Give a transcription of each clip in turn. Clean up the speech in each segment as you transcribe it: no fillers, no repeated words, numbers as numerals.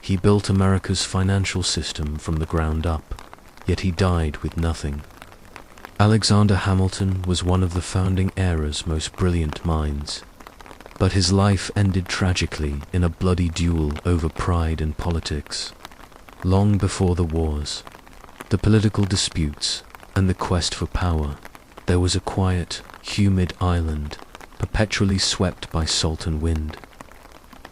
He built America's financial system from the ground up, yet he died with nothing. Alexander Hamilton was one of the founding era's most brilliant minds, but his life ended tragically in a bloody duel over pride and politics. Long before the wars, the political disputes, and the quest for power, there was a quiet, humid island, perpetually swept by salt and wind.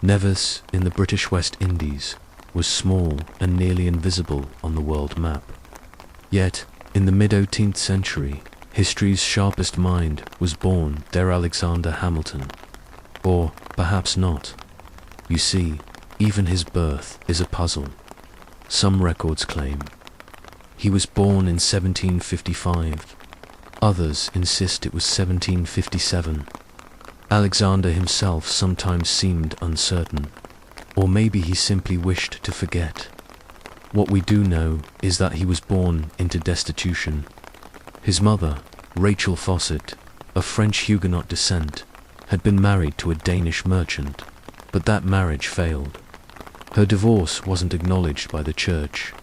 Nevis, in the British West Indies, was small and nearly invisible on the world map. Yet, in the mid-18th century, history's sharpest mind was born there. Alexander Hamilton. Or perhaps not. You see, even his birth is a puzzle. Some records claim he was born in 1755. Others insist it was 1757. Alexander himself sometimes seemed uncertain, or maybe he simply wished to forget. What we do know is that he was born into destitution. His mother, Rachel Fawcett, of French Huguenot descent, had been married to a Danish merchant, but that marriage failed. Her divorce wasn't acknowledged by the church,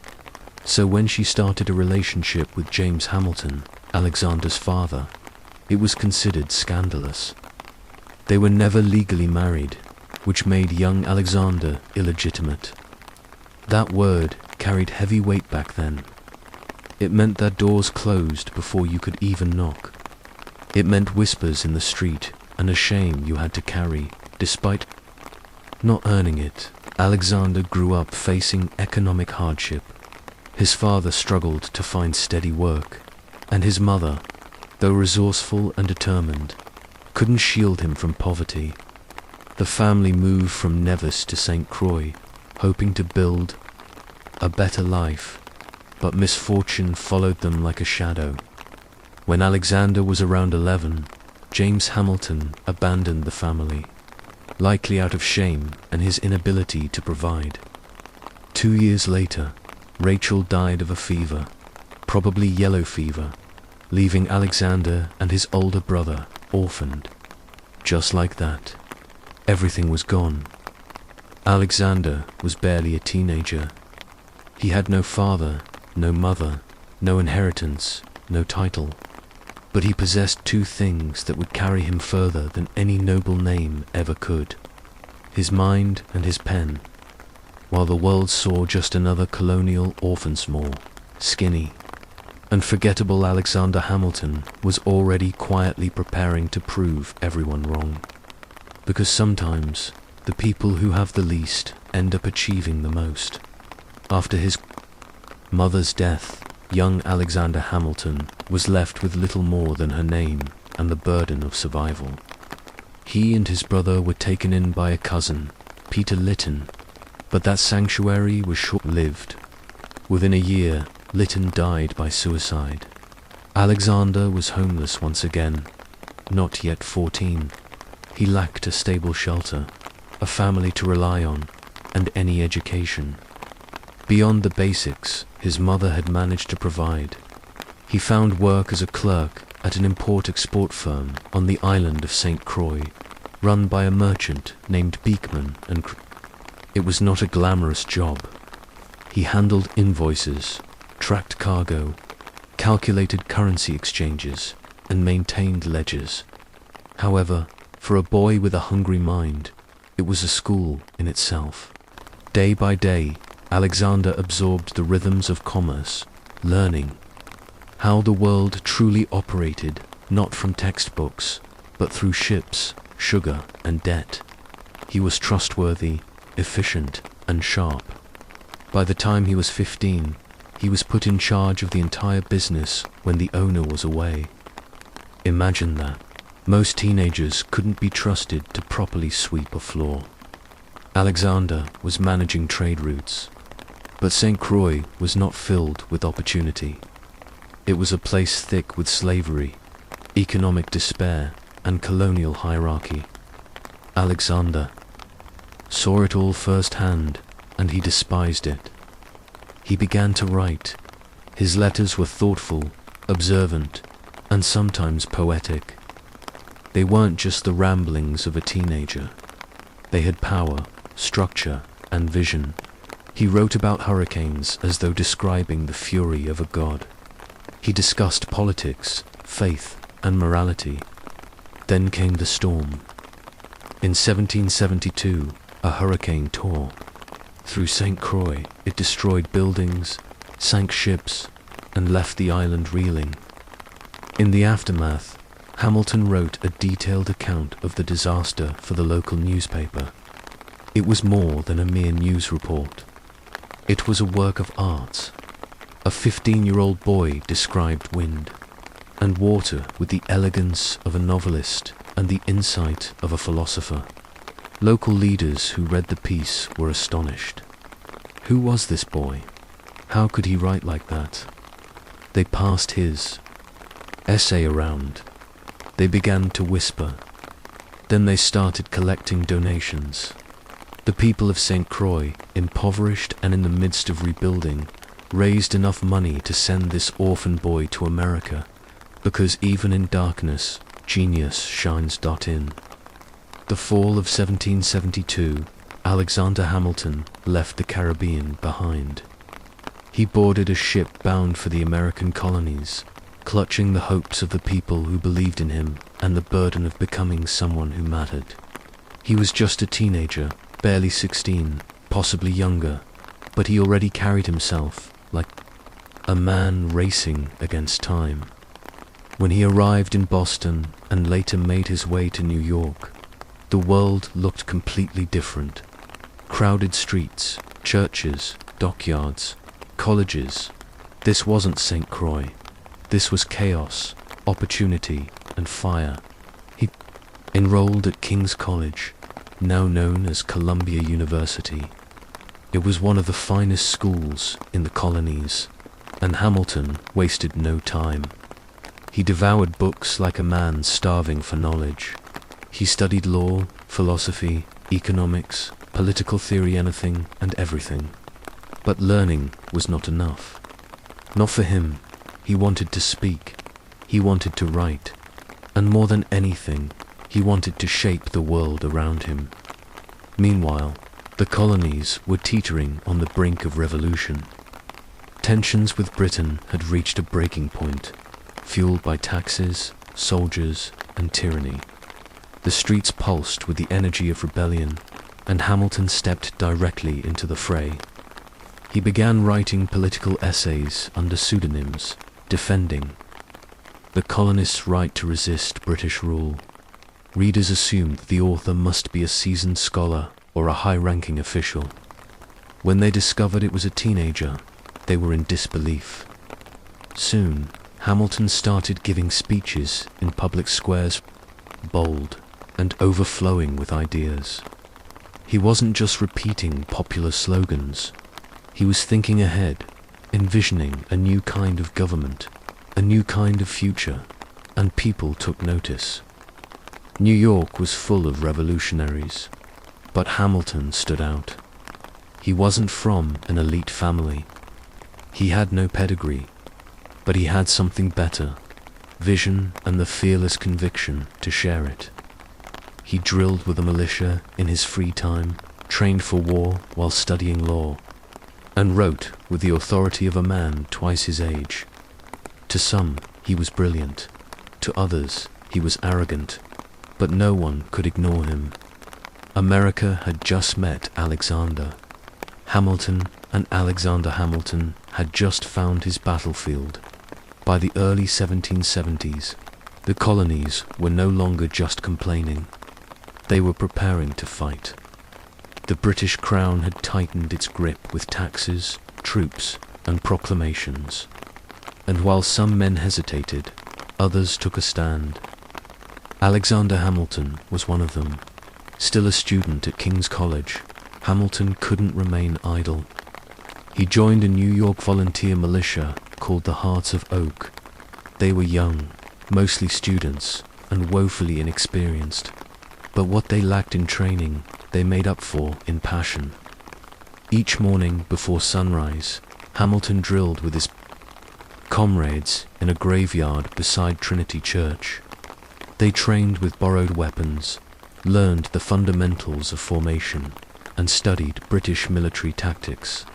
so when she started a relationship with James Hamilton, Alexander's father, it was considered scandalous. They were never legally married, which made young Alexander illegitimate. That word carried heavy weight back then. It meant that doors closed before you could even knock. It meant whispers in the street and a shame you had to carry, despite not earning it. Alexander grew up facing economic hardship. His father struggled to find steady work, and his mother, though resourceful and determined, couldn't shield him from poverty. The family moved from Nevis to St. Croix, hoping to build a better life, but misfortune followed them like a shadow. When Alexander was around 11, James Hamilton abandoned the family, likely out of shame and his inability to provide. 2 years later, Rachel died of a fever, probably yellow fever, leaving Alexander and his older brother orphaned. Just like that, everything was gone. Alexander was barely a teenager. He had no father, no mother, no inheritance, no title, but he possessed two things that would carry him further than any noble name ever could: his mind and his pen. While the world saw just another colonial orphan small, skinny, unforgettable Alexander Hamilton was already quietly preparing to prove everyone wrong. Because sometimes, the people who have the least end up achieving the most. After his mother's death, young Alexander Hamilton was left with little more than her name and the burden of survival. He and his brother were taken in by a cousin, Peter Lytton, but that sanctuary was short-lived. Within a year, Lytton died by suicide. Alexander was homeless once again, not yet 14. He lacked a stable shelter, a family to rely on, and any education. Beyond the basics, his mother had managed to provide. He found work as a clerk at an import-export firm on the island of St. Croix, run by a merchant named Beekman and It was not a glamorous job. He handled invoices, tracked cargo, calculated currency exchanges, and maintained ledgers. However, for a boy with a hungry mind, it was a school in itself. Day by day, Alexander absorbed the rhythms of commerce, learning how the world truly operated, not from textbooks, but through ships, sugar, and debt. He was trustworthy, efficient, and sharp. By the time he was 15, he was put in charge of the entire business when the owner was away. Imagine that. Most teenagers couldn't be trusted to properly sweep a floor. Alexander was managing trade routes, but St. Croix was not filled with opportunity. It was a place thick with slavery, economic despair, and colonial hierarchy. Alexander saw it all firsthand, and he despised it. He began to write. His letters were thoughtful, observant, and sometimes poetic. They weren't just the ramblings of a teenager. They had power, structure, and vision. He wrote about hurricanes as though describing the fury of a god. He discussed politics, faith, and morality. Then came the storm. In 1772, a hurricane tore through St. Croix. It destroyed buildings, sank ships, and left the island reeling. In the aftermath, Hamilton wrote a detailed account of the disaster for the local newspaper. It was more than a mere news report. It was a work of art. A 15-year-old boy described wind and water with the elegance of a novelist and the insight of a philosopher. Local leaders who read the piece were astonished. Who was this boy? How could he write like that? They passed his essay around. They began to whisper. Then they started collecting donations. The people of St. Croix, impoverished and in the midst of rebuilding, raised enough money to send this orphan boy to America, because even in darkness, genius shines. In the fall of 1772, Alexander Hamilton left the Caribbean behind. He boarded a ship bound for the American colonies, clutching the hopes of the people who believed in him and the burden of becoming someone who mattered. He was just a teenager, barely 16, possibly younger, but he already carried himself like a man racing against time. When he arrived in Boston and later made his way to New York, the world looked completely different. Crowded streets, churches, dockyards, colleges. This wasn't St. Croix. This was chaos, opportunity, and fire. He enrolled at King's College, now known as Columbia University. It was one of the finest schools in the colonies, and Hamilton wasted no time. He devoured books like a man starving for knowledge. He studied law, philosophy, economics, political theory, anything and everything. But learning was not enough. Not for him. He wanted to speak. He wanted to write. And more than anything, he wanted to shape the world around him. Meanwhile, the colonies were teetering on the brink of revolution. Tensions with Britain had reached a breaking point, fueled by taxes, soldiers, and tyranny. The streets pulsed with the energy of rebellion, and Hamilton stepped directly into the fray. He began writing political essays under pseudonyms, defending the colonists' right to resist British rule. Readers assumed that the author must be a seasoned scholar or a high-ranking official. When they discovered it was a teenager, they were in disbelief. Soon, Hamilton started giving speeches in public squares, bold and overflowing with ideas. He wasn't just repeating popular slogans. He was thinking ahead, envisioning a new kind of government, a new kind of future, and people took notice. New York was full of revolutionaries, but Hamilton stood out. He wasn't from an elite family. He had no pedigree, but he had something better, vision and the fearless conviction to share it. He drilled with the militia in his free time, trained for war while studying law, and wrote with the authority of a man twice his age. To some, he was brilliant. To others, he was arrogant, but no one could ignore him. America had just met Alexander. Hamilton and Alexander Hamilton had just found his battlefield. By the early 1770s, the colonies were no longer just complaining. They were preparing to fight. The British Crown had tightened its grip with taxes, troops, and proclamations. And while some men hesitated, others took a stand. Alexander Hamilton was one of them. Still a student at King's College, Hamilton couldn't remain idle. He joined a New York volunteer militia called the Hearts of Oak. They were young, mostly students, and woefully inexperienced. But what they lacked in training, they made up for in passion. Each morning before sunrise, Hamilton drilled with his comrades in a graveyard beside Trinity Church. They trained with borrowed weapons, learned the fundamentals of formation, and studied British military tactics.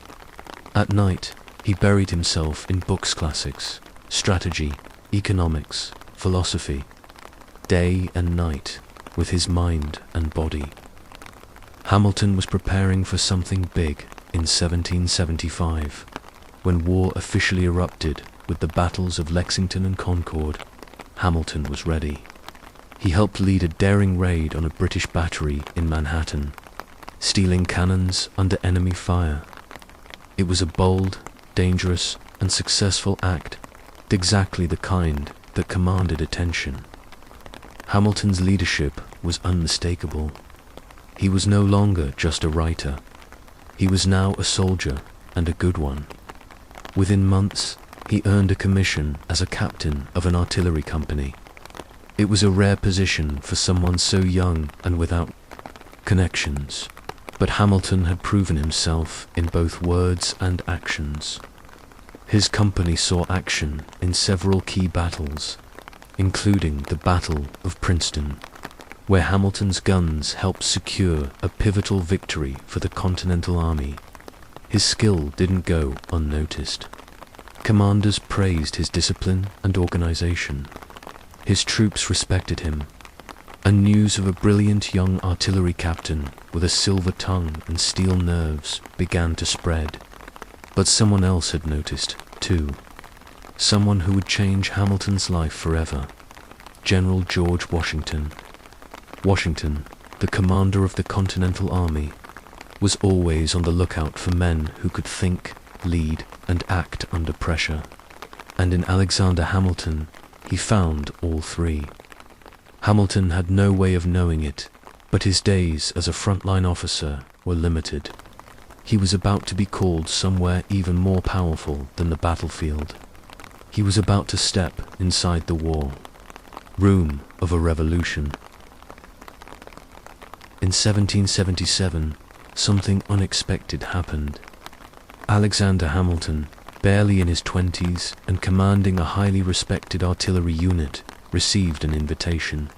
At night, he buried himself in books, classics, strategy, economics, philosophy, day and night, with his mind and body. Hamilton was preparing for something big in 1775, when war officially erupted with the battles of Lexington and Concord. Hamilton was ready. He helped lead a daring raid on a British battery in Manhattan, stealing cannons under enemy fire. It was a bold, dangerous, and successful act, exactly the kind that commanded attention. Hamilton's leadership was unmistakable. He was no longer just a writer. He was now a soldier, and a good one. Within months, he earned a commission as a captain of an artillery company. It was a rare position for someone so young and without connections, but Hamilton had proven himself in both words and actions. His company saw action in several key battles, including the Battle of Princeton, where Hamilton's guns helped secure a pivotal victory for the Continental Army. His skill didn't go unnoticed. Commanders praised his discipline and organization. His troops respected him, and news of a brilliant young artillery captain with a silver tongue and steel nerves began to spread. But someone else had noticed, too. Someone who would change Hamilton's life forever. General George Washington. Washington, the commander of the Continental Army, was always on the lookout for men who could think, lead, and act under pressure. And in Alexander Hamilton, he found all three. Hamilton had no way of knowing it, but his days as a frontline officer were limited. He was about to be called somewhere even more powerful than the battlefield. He was about to step inside the war, room of a revolution. In 1777, something unexpected happened. Alexander Hamilton, barely in his 20s and commanding a highly respected artillery unit, received an invitation.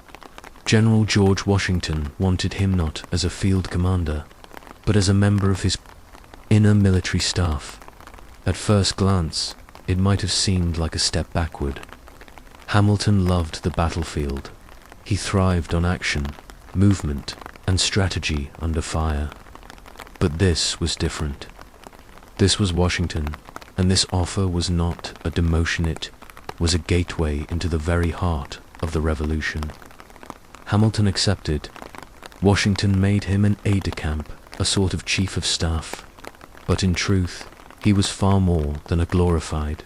General George Washington wanted him not as a field commander, but as a member of his inner military staff. At first glance, it might have seemed like a step backward. Hamilton loved the battlefield. He thrived on action, movement, and strategy under fire. But this was different. This was Washington, and this offer was not a demotion, it was a gateway into the very heart of the revolution. Hamilton accepted. Washington made him an aide-de-camp, a sort of chief of staff. But in truth, he was far more than a glorified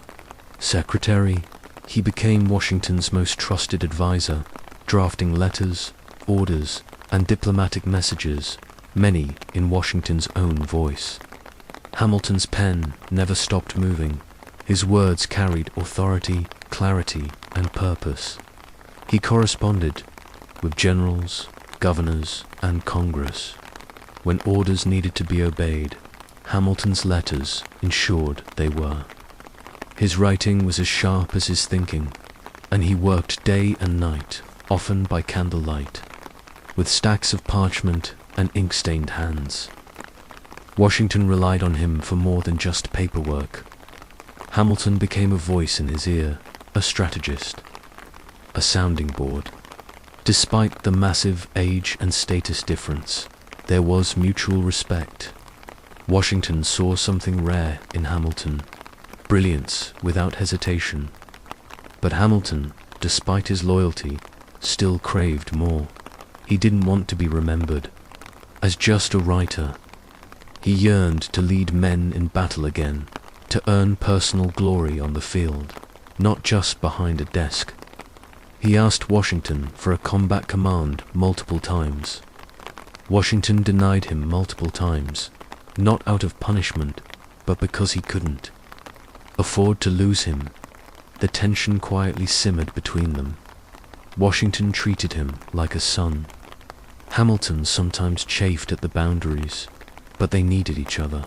secretary. He became Washington's most trusted advisor, drafting letters, orders, and diplomatic messages, many in Washington's own voice. Hamilton's pen never stopped moving. His words carried authority, clarity, and purpose. He corresponded with generals, governors, and Congress. When orders needed to be obeyed, Hamilton's letters ensured they were. His writing was as sharp as his thinking, and he worked day and night, often by candlelight, with stacks of parchment and ink-stained hands. Washington relied on him for more than just paperwork. Hamilton became a voice in his ear, a strategist, a sounding board. Despite the massive age and status difference, there was mutual respect. Washington saw something rare in Hamilton, brilliance without hesitation. But Hamilton, despite his loyalty, still craved more. He didn't want to be remembered as just a writer. He yearned to lead men in battle again, to earn personal glory on the field, not just behind a desk. He asked Washington for a combat command multiple times. Washington denied him multiple times, not out of punishment, but because he couldn't afford to lose him. The tension quietly simmered between them. Washington treated him like a son. Hamilton sometimes chafed at the boundaries, but they needed each other.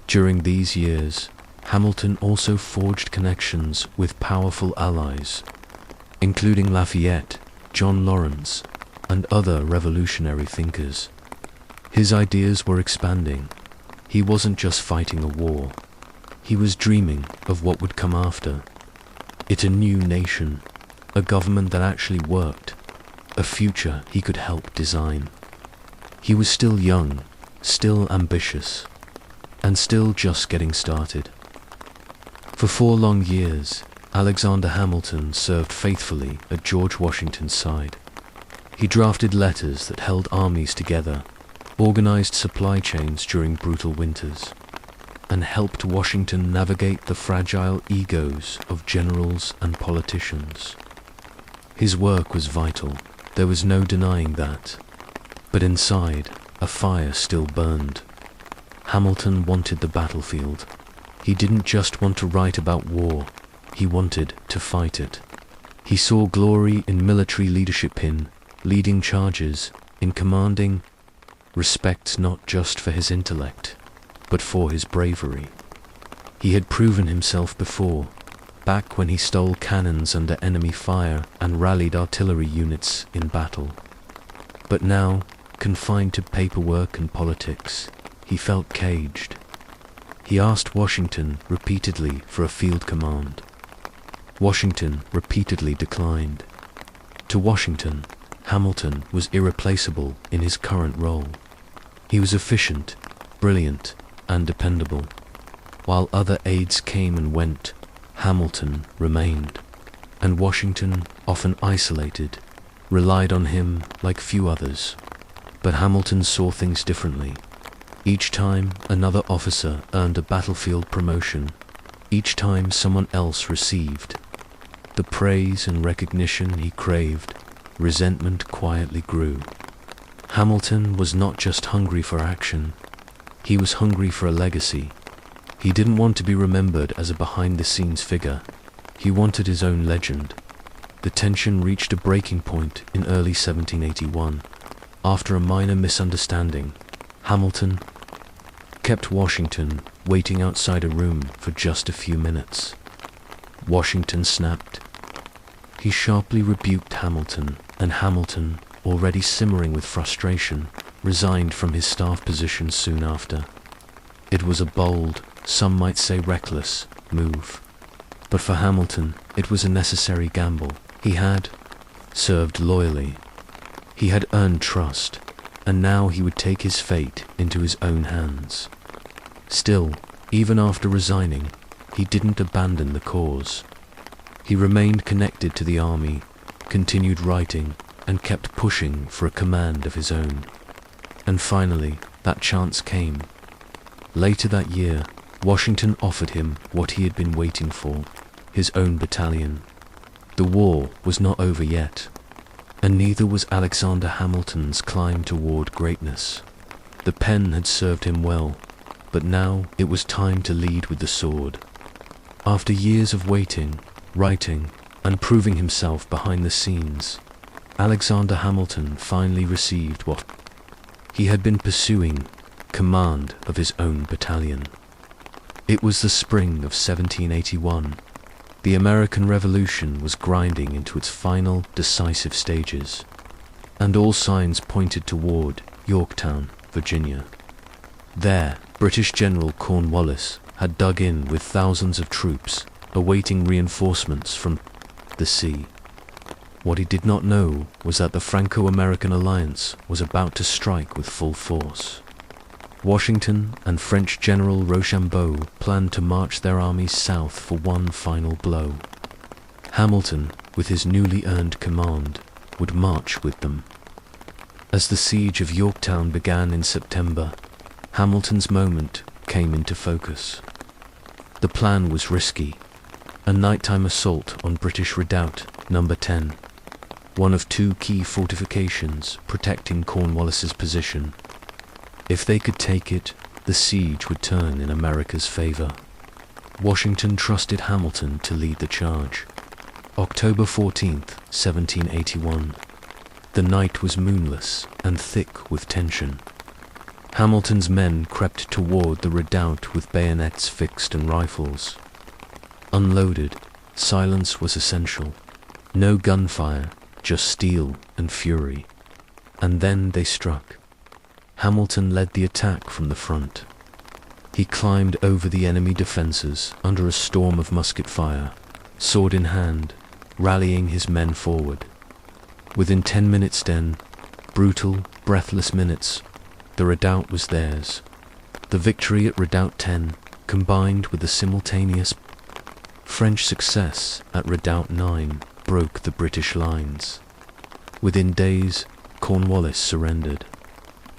During these years, Hamilton also forged connections with powerful allies, including Lafayette, John Lawrence, and other revolutionary thinkers. His ideas were expanding. He wasn't just fighting a war. He was dreaming of what would come after. It a new nation, a government that actually worked, a future he could help design. He was still young, still ambitious, and still just getting started. For 4 long years, Alexander Hamilton served faithfully at George Washington's side. He drafted letters that held armies together, organized supply chains during brutal winters, and helped Washington navigate the fragile egos of generals and politicians. His work was vital, there was no denying that. But inside, a fire still burned. Hamilton wanted the battlefield. He didn't just want to write about war, he wanted to fight it. He saw glory in military leadership, in leading charges, in commanding, respect not just for his intellect, but for his bravery. He had proven himself before, back when he stole cannons under enemy fire and rallied artillery units in battle. But now, confined to paperwork and politics, he felt caged. He asked Washington repeatedly for a field command. Washington repeatedly declined. To Washington, Hamilton was irreplaceable in his current role. He was efficient, brilliant, and dependable. While other aides came and went, Hamilton remained, and Washington, often isolated, relied on him like few others. But Hamilton saw things differently. Each time another officer earned a battlefield promotion, each time someone else received the praise and recognition he craved, resentment quietly grew. Hamilton was not just hungry for action, he was hungry for a legacy. He didn't want to be remembered as a behind-the-scenes figure. He wanted his own legend. The tension reached a breaking point in early 1781. After a minor misunderstanding, Hamilton kept Washington waiting outside a room for just a few minutes. Washington snapped. He sharply rebuked Hamilton, and Hamilton, already simmering with frustration, resigned from his staff position soon after. It was a bold, some might say reckless, move. But for Hamilton, it was a necessary gamble. He had served loyally. He had earned trust, and now he would take his fate into his own hands. Still, even after resigning, he didn't abandon the cause. He remained connected to the army, continued writing, and kept pushing for a command of his own. And finally, that chance came. Later that year, Washington offered him what he had been waiting for, his own battalion. The war was not over yet, and neither was Alexander Hamilton's climb toward greatness. The pen had served him well, but now it was time to lead with the sword. After years of waiting, writing, and proving himself behind the scenes, Alexander Hamilton finally received what he had been pursuing, command of his own battalion. It was the spring of 1781. The American Revolution was grinding into its final, decisive stages, and all signs pointed toward Yorktown, Virginia. There, British General Cornwallis had dug in with thousands of troops, awaiting reinforcements from the sea. What he did not know was that the Franco-American alliance was about to strike with full force. Washington and French General Rochambeau planned to march their armies south for one final blow. Hamilton, with his newly earned command, would march with them. As the siege of Yorktown began in September, Hamilton's moment came into focus. The plan was risky, a nighttime assault on British Redoubt No. 10, one of 2 key fortifications protecting Cornwallis's position. If they could take it, the siege would turn in America's favor. Washington trusted Hamilton to lead the charge. October 14th, 1781. The night was moonless and thick with tension. Hamilton's men crept toward the redoubt with bayonets fixed and rifles. Unloaded, silence was essential. No gunfire, just steel and fury. And then they struck. Hamilton led the attack from the front. He climbed over the enemy defenses under a storm of musket fire, sword in hand, rallying his men forward. Within 10 minutes then, brutal, breathless minutes, the redoubt was theirs. The victory at Redoubt 10, combined with the simultaneous French success at Redoubt 9, broke the British lines. Within days, Cornwallis surrendered.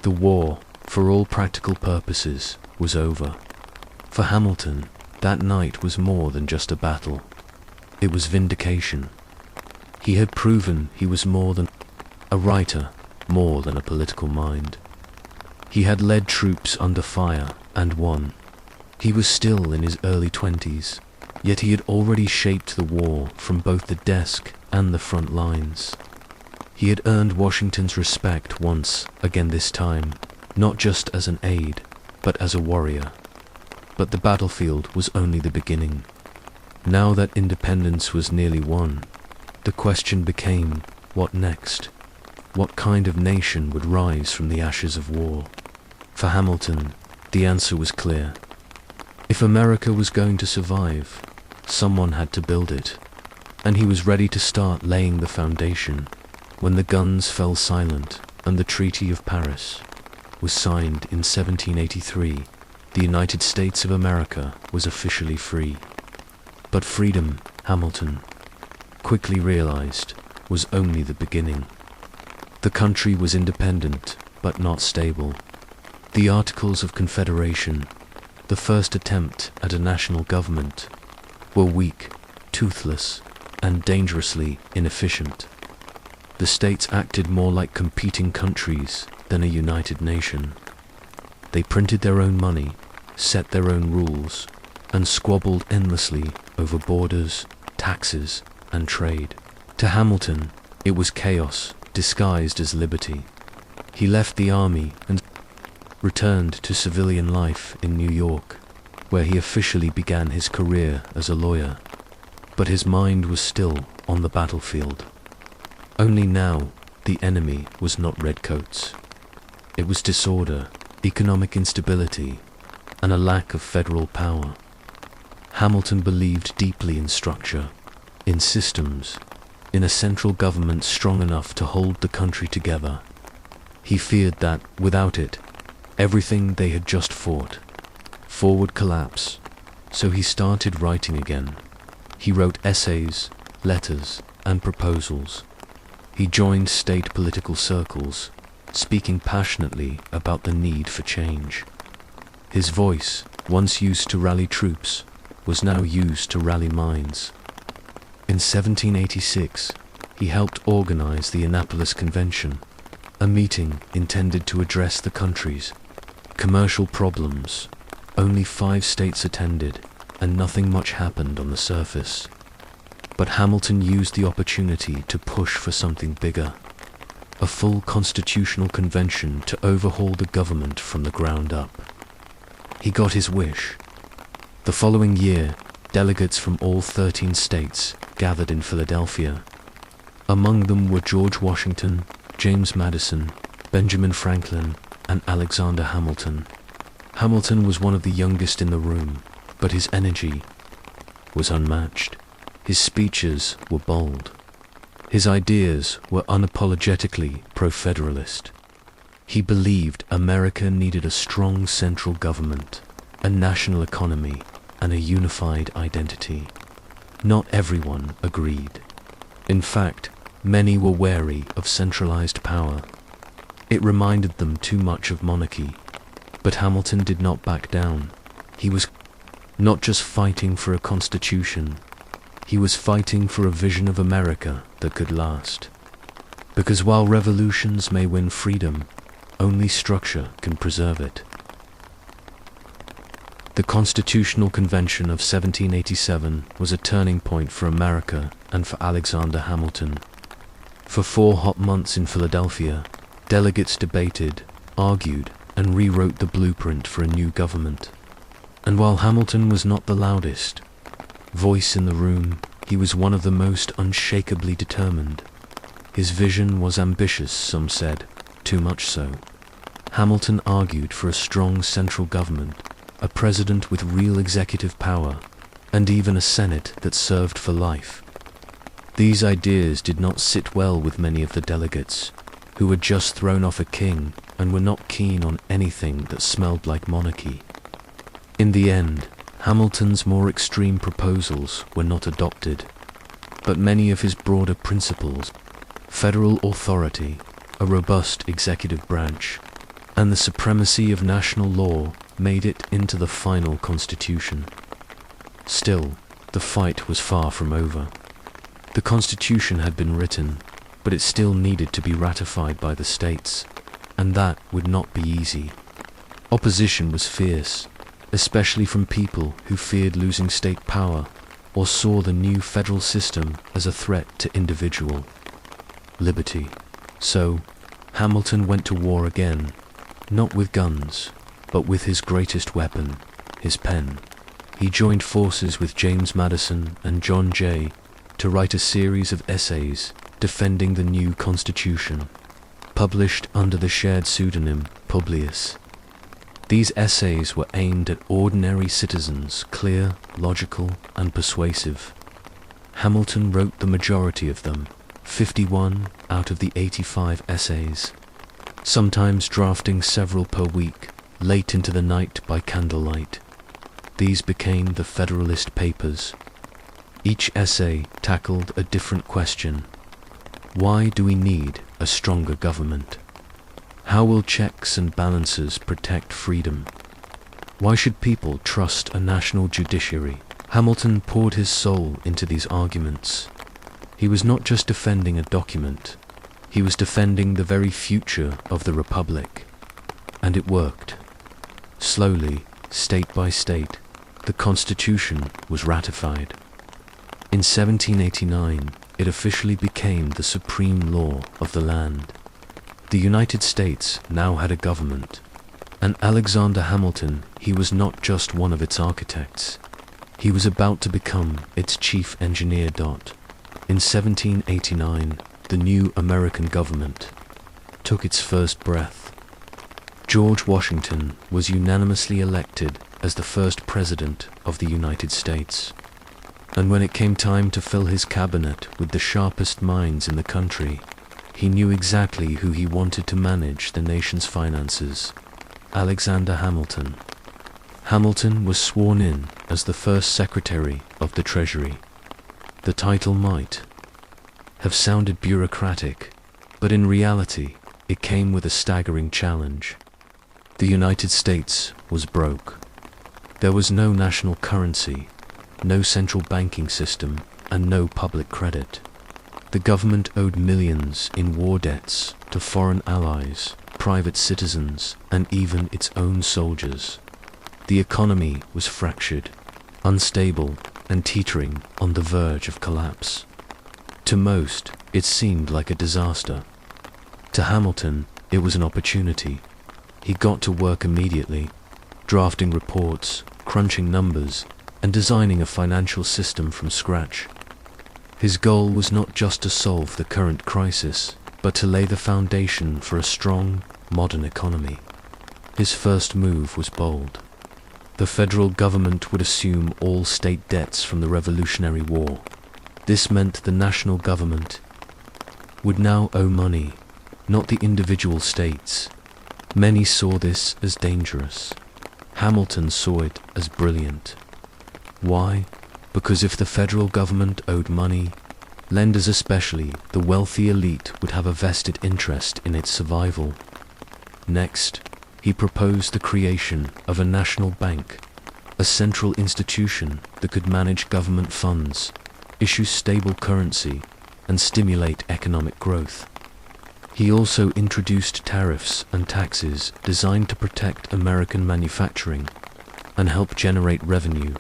The war, for all practical purposes, was over. For Hamilton, that night was more than just a battle. It was vindication. He had proven he was more than a writer, more than a political mind. He had led troops under fire and won. He was still in his early 20s, yet he had already shaped the war from both the desk and the front lines. He had earned Washington's respect once again, this time, not just as an aide, but as a warrior. But the battlefield was only the beginning. Now that independence was nearly won, the question became, what next? What kind of nation would rise from the ashes of war? For Hamilton, the answer was clear. If America was going to survive, someone had to build it, and he was ready to start laying the foundation when the guns fell silent and the Treaty of Paris was signed in 1783. The United States of America was officially free. But freedom, Hamilton quickly realized, was only the beginning. The country was independent, but not stable. The Articles of Confederation, the first attempt at a national government, were weak, toothless, and dangerously inefficient. The states acted more like competing countries than a united nation. They printed their own money, set their own rules, and squabbled endlessly over borders, taxes, and trade. To Hamilton, it was chaos disguised as liberty. He left the army and returned to civilian life in New York, where he officially began his career as a lawyer. But his mind was still on the battlefield. Only now, the enemy was not redcoats. It was disorder, economic instability, and a lack of federal power. Hamilton believed deeply in structure, in systems, in a central government strong enough to hold the country together. He feared that, without it, everything they had just fought would collapse, so he started writing again. He wrote essays, letters, and proposals. He joined state political circles, speaking passionately about the need for change. His voice, once used to rally troops, was now used to rally minds. In 1786, he helped organize the Annapolis Convention, a meeting intended to address the country's commercial problems. Only 5 states attended, and nothing much happened on the surface. But Hamilton used the opportunity to push for something bigger, a full constitutional convention to overhaul the government from the ground up. He got his wish. The following year, delegates from all 13 states gathered in Philadelphia. Among them were George Washington, James Madison, Benjamin Franklin, and Alexander Hamilton. Hamilton was one of the youngest in the room, but his energy was unmatched. His speeches were bold. His ideas were unapologetically pro-federalist. He believed America needed a strong central government, a national economy, and a unified identity. Not everyone agreed. In fact, many were wary of centralized power. It reminded them too much of monarchy. But Hamilton did not back down. He was not just fighting for a constitution. He was fighting for a vision of America that could last. Because while revolutions may win freedom, only structure can preserve it. The Constitutional Convention of 1787 was a turning point for America and for Alexander Hamilton. For 4 hot months in Philadelphia, delegates debated, argued, and rewrote the blueprint for a new government. And while Hamilton was not the loudest voice in the room, he was one of the most unshakably determined. His vision was ambitious, some said, too much so. Hamilton argued for a strong central government, a president with real executive power, and even a Senate that served for life. These ideas did not sit well with many of the delegates, who had just thrown off a king and were not keen on anything that smelled like monarchy. In the end, Hamilton's more extreme proposals were not adopted, but many of his broader principles, federal authority, a robust executive branch, and the supremacy of national law made it into the final constitution. Still, the fight was far from over. The constitution had been written, but it still needed to be ratified by the states, and that would not be easy. Opposition was fierce, especially from people who feared losing state power or saw the new federal system as a threat to individual liberty. So, Hamilton went to war again, not with guns, but with his greatest weapon, his pen. He joined forces with James Madison and John Jay to write a series of essays defending the new Constitution, published under the shared pseudonym Publius. These essays were aimed at ordinary citizens, clear, logical, and persuasive. Hamilton wrote the majority of them, 51 out of the 85 essays, sometimes drafting several per week, late into the night by candlelight. These became the Federalist Papers. Each essay tackled a different question. Why do we need a stronger government? How will checks and balances protect freedom? Why should people trust a national judiciary? Hamilton poured his soul into these arguments. He was not just defending a document, he was defending the very future of the Republic. And it worked. Slowly, state by state, the Constitution was ratified. In 1789, it officially became the supreme law of the land. The United States now had a government, and Alexander Hamilton, he was not just one of its architects. He was about to become its chief engineer. In 1789, the new American government took its first breath. George Washington was unanimously elected as the first president of the United States. And when it came time to fill his cabinet with the sharpest minds in the country, he knew exactly who he wanted to manage the nation's finances: Alexander Hamilton. Hamilton was sworn in as the first Secretary of the Treasury. The title might have sounded bureaucratic, but in reality, it came with a staggering challenge. The United States was broke. There was no national currency, no central banking system, and no public credit. The government owed millions in war debts to foreign allies, private citizens, and even its own soldiers. The economy was fractured, unstable, and teetering on the verge of collapse. To most, it seemed like a disaster. To Hamilton, it was an opportunity. He got to work immediately, drafting reports, crunching numbers, and designing a financial system from scratch. His goal was not just to solve the current crisis, but to lay the foundation for a strong, modern economy. His first move was bold. The federal government would assume all state debts from the Revolutionary War. This meant the national government would now owe money, not the individual states. Many saw this as dangerous. Hamilton saw it as brilliant. Why? Because if the federal government owed money, lenders, especially the wealthy elite, would have a vested interest in its survival. Next, he proposed the creation of a national bank, a central institution that could manage government funds, issue stable currency, and stimulate economic growth. He also introduced tariffs and taxes designed to protect American manufacturing and help generate revenue.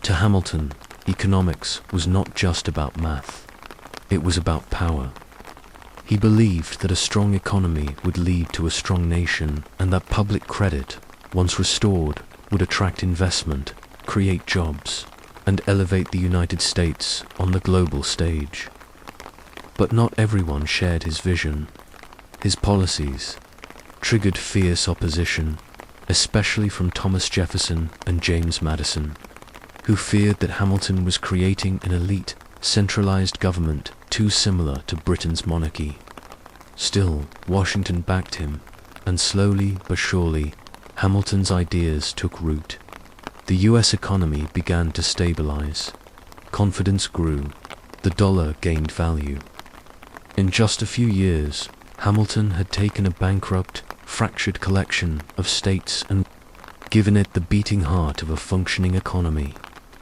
To Hamilton, economics was not just about math. It was about power. He believed that a strong economy would lead to a strong nation, and that public credit, once restored, would attract investment, create jobs, and elevate the United States on the global stage. But not everyone shared his vision. His policies, triggered fierce opposition, especially from Thomas Jefferson and James Madison, who feared that Hamilton was creating an elite, centralized government too similar to Britain's monarchy. Still, Washington backed him, and slowly but surely, Hamilton's ideas took root. The US economy began to stabilize. Confidence grew. The dollar gained value. In just a few years, Hamilton had taken a bankrupt, fractured collection of states and given it the beating heart of a functioning economy.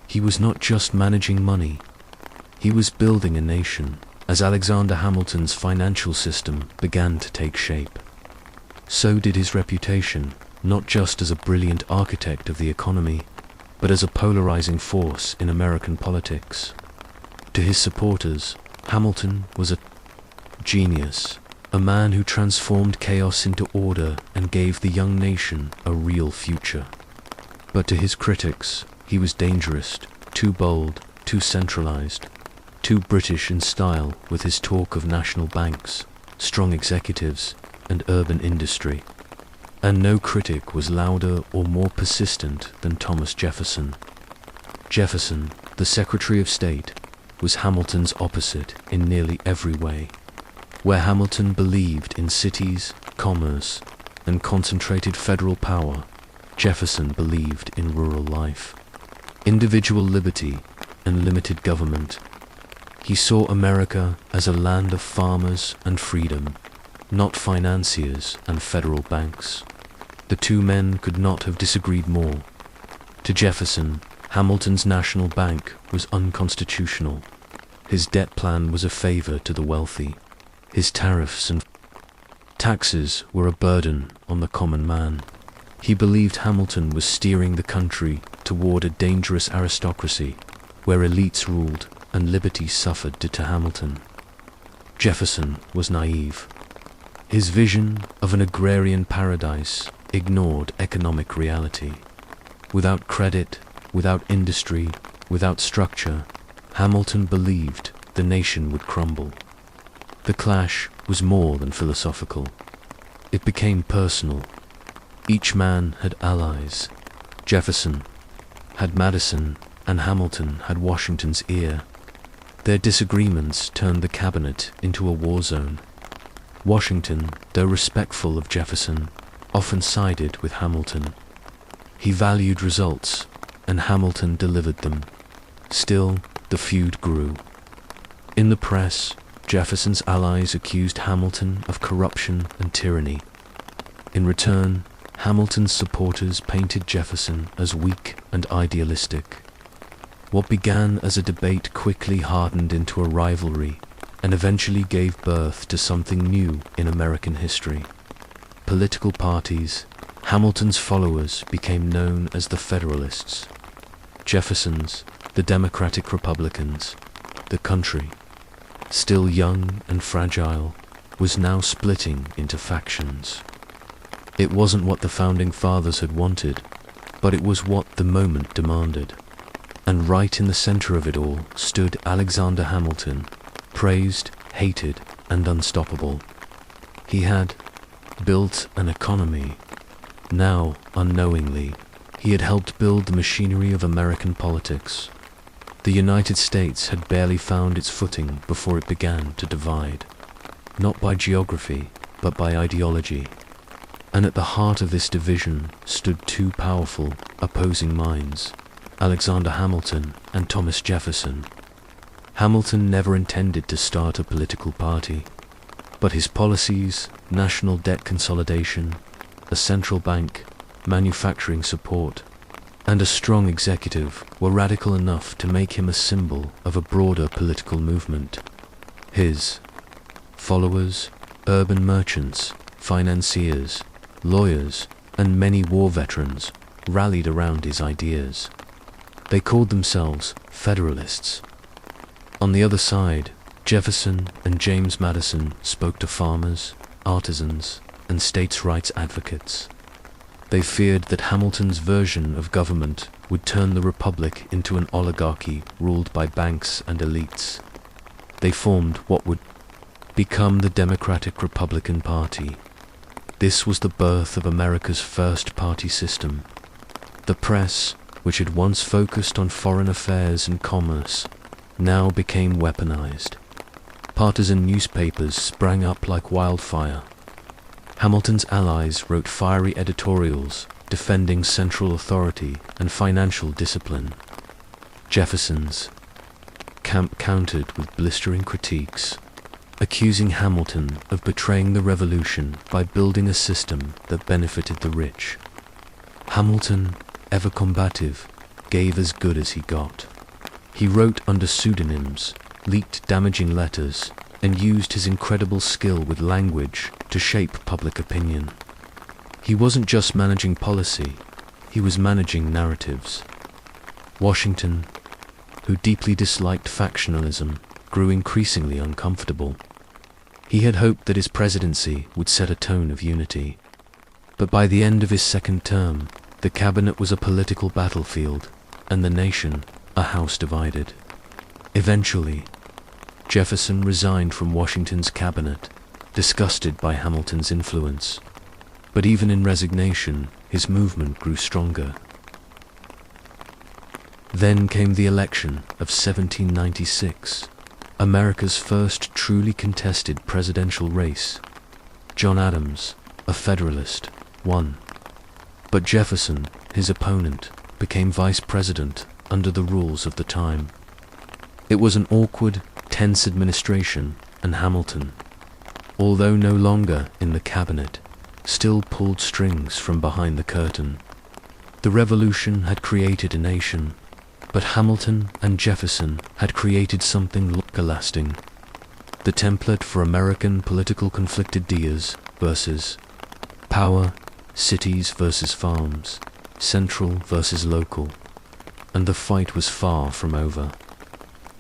He was not just managing money. He was building a nation, as Alexander Hamilton's financial system began to take shape. So did his reputation, not just as a brilliant architect of the economy, but as a polarizing force in American politics. To his supporters, Hamilton was a genius, a man who transformed chaos into order and gave the young nation a real future. But to his critics, he was dangerous, too bold, too centralized, too British in style with his talk of national banks, strong executives, and urban industry. And no critic was louder or more persistent than Thomas Jefferson. Jefferson, the Secretary of State, was Hamilton's opposite in nearly every way. Where Hamilton believed in cities, commerce, and concentrated federal power, Jefferson believed in rural life, individual liberty, and limited government. He saw America as a land of farmers and freedom, not financiers and federal banks. The two men could not have disagreed more. To Jefferson, Hamilton's national bank was unconstitutional. His debt plan was a favor to the wealthy. His tariffs and taxes were a burden on the common man. He believed Hamilton was steering the country toward a dangerous aristocracy, where elites ruled and liberty suffered due to Hamilton. Jefferson was naive. His vision of an agrarian paradise ignored economic reality. Without credit, without industry, without structure, Hamilton believed the nation would crumble. The clash was more than philosophical. It became personal. Each man had allies. Jefferson had Madison, and Hamilton had Washington's ear. Their disagreements turned the cabinet into a war zone. Washington, though respectful of Jefferson, often sided with Hamilton. He valued results, and Hamilton delivered them. Still, the feud grew. In the press, Jefferson's allies accused Hamilton of corruption and tyranny. In return, Hamilton's supporters painted Jefferson as weak and idealistic. What began as a debate quickly hardened into a rivalry and eventually gave birth to something new in American history. Political parties, Hamilton's followers became known as the Federalists. Jefferson's, the Democratic Republicans. The country, still young and fragile, was now splitting into factions. It wasn't what the Founding Fathers had wanted, but it was what the moment demanded. And right in the center of it all stood Alexander Hamilton, praised, hated, and unstoppable. He had built an economy. Now, unknowingly, he had helped build the machinery of American politics. The United States had barely found its footing before it began to divide, not by geography, but by ideology. And at the heart of this division stood two powerful, opposing minds, Alexander Hamilton and Thomas Jefferson. Hamilton never intended to start a political party, but his policies, national debt consolidation, a central bank, manufacturing support, and a strong executive were radical enough to make him a symbol of a broader political movement. His followers, urban merchants, financiers, lawyers, and many war veterans rallied around his ideas. They called themselves Federalists. On the other side, Jefferson and James Madison spoke to farmers, artisans, and states' rights advocates. They feared that Hamilton's version of government would turn the republic into an oligarchy ruled by banks and elites. They formed what would become the Democratic Republican Party. This was the birth of America's first party system. The press, which had once focused on foreign affairs and commerce, now became weaponized. Partisan newspapers sprang up like wildfire. Hamilton's allies wrote fiery editorials defending central authority and financial discipline. Jefferson's camp countered with blistering critiques, accusing Hamilton of betraying the revolution by building a system that benefited the rich. Hamilton, ever combative, gave as good as he got. He wrote under pseudonyms, leaked damaging letters, and used his incredible skill with language to shape public opinion. He wasn't just managing policy, he was managing narratives. Washington, who deeply disliked factionalism, grew increasingly uncomfortable. He had hoped that his presidency would set a tone of unity. But by the end of his second term, the cabinet was a political battlefield, and the nation a house divided. Eventually, Jefferson resigned from Washington's cabinet, disgusted by Hamilton's influence. But even in resignation, his movement grew stronger. Then came the election of 1796, America's first truly contested presidential race. John Adams, a Federalist, won. But Jefferson, his opponent, became vice president under the rules of the time. It was an awkward, tense administration, and Hamilton, although no longer in the cabinet, still pulled strings from behind the curtain. The revolution had created a nation, but Hamilton and Jefferson had created something longer-lasting. The template for American political conflicted ideas versus power, cities versus farms, central versus local, and the fight was far from over.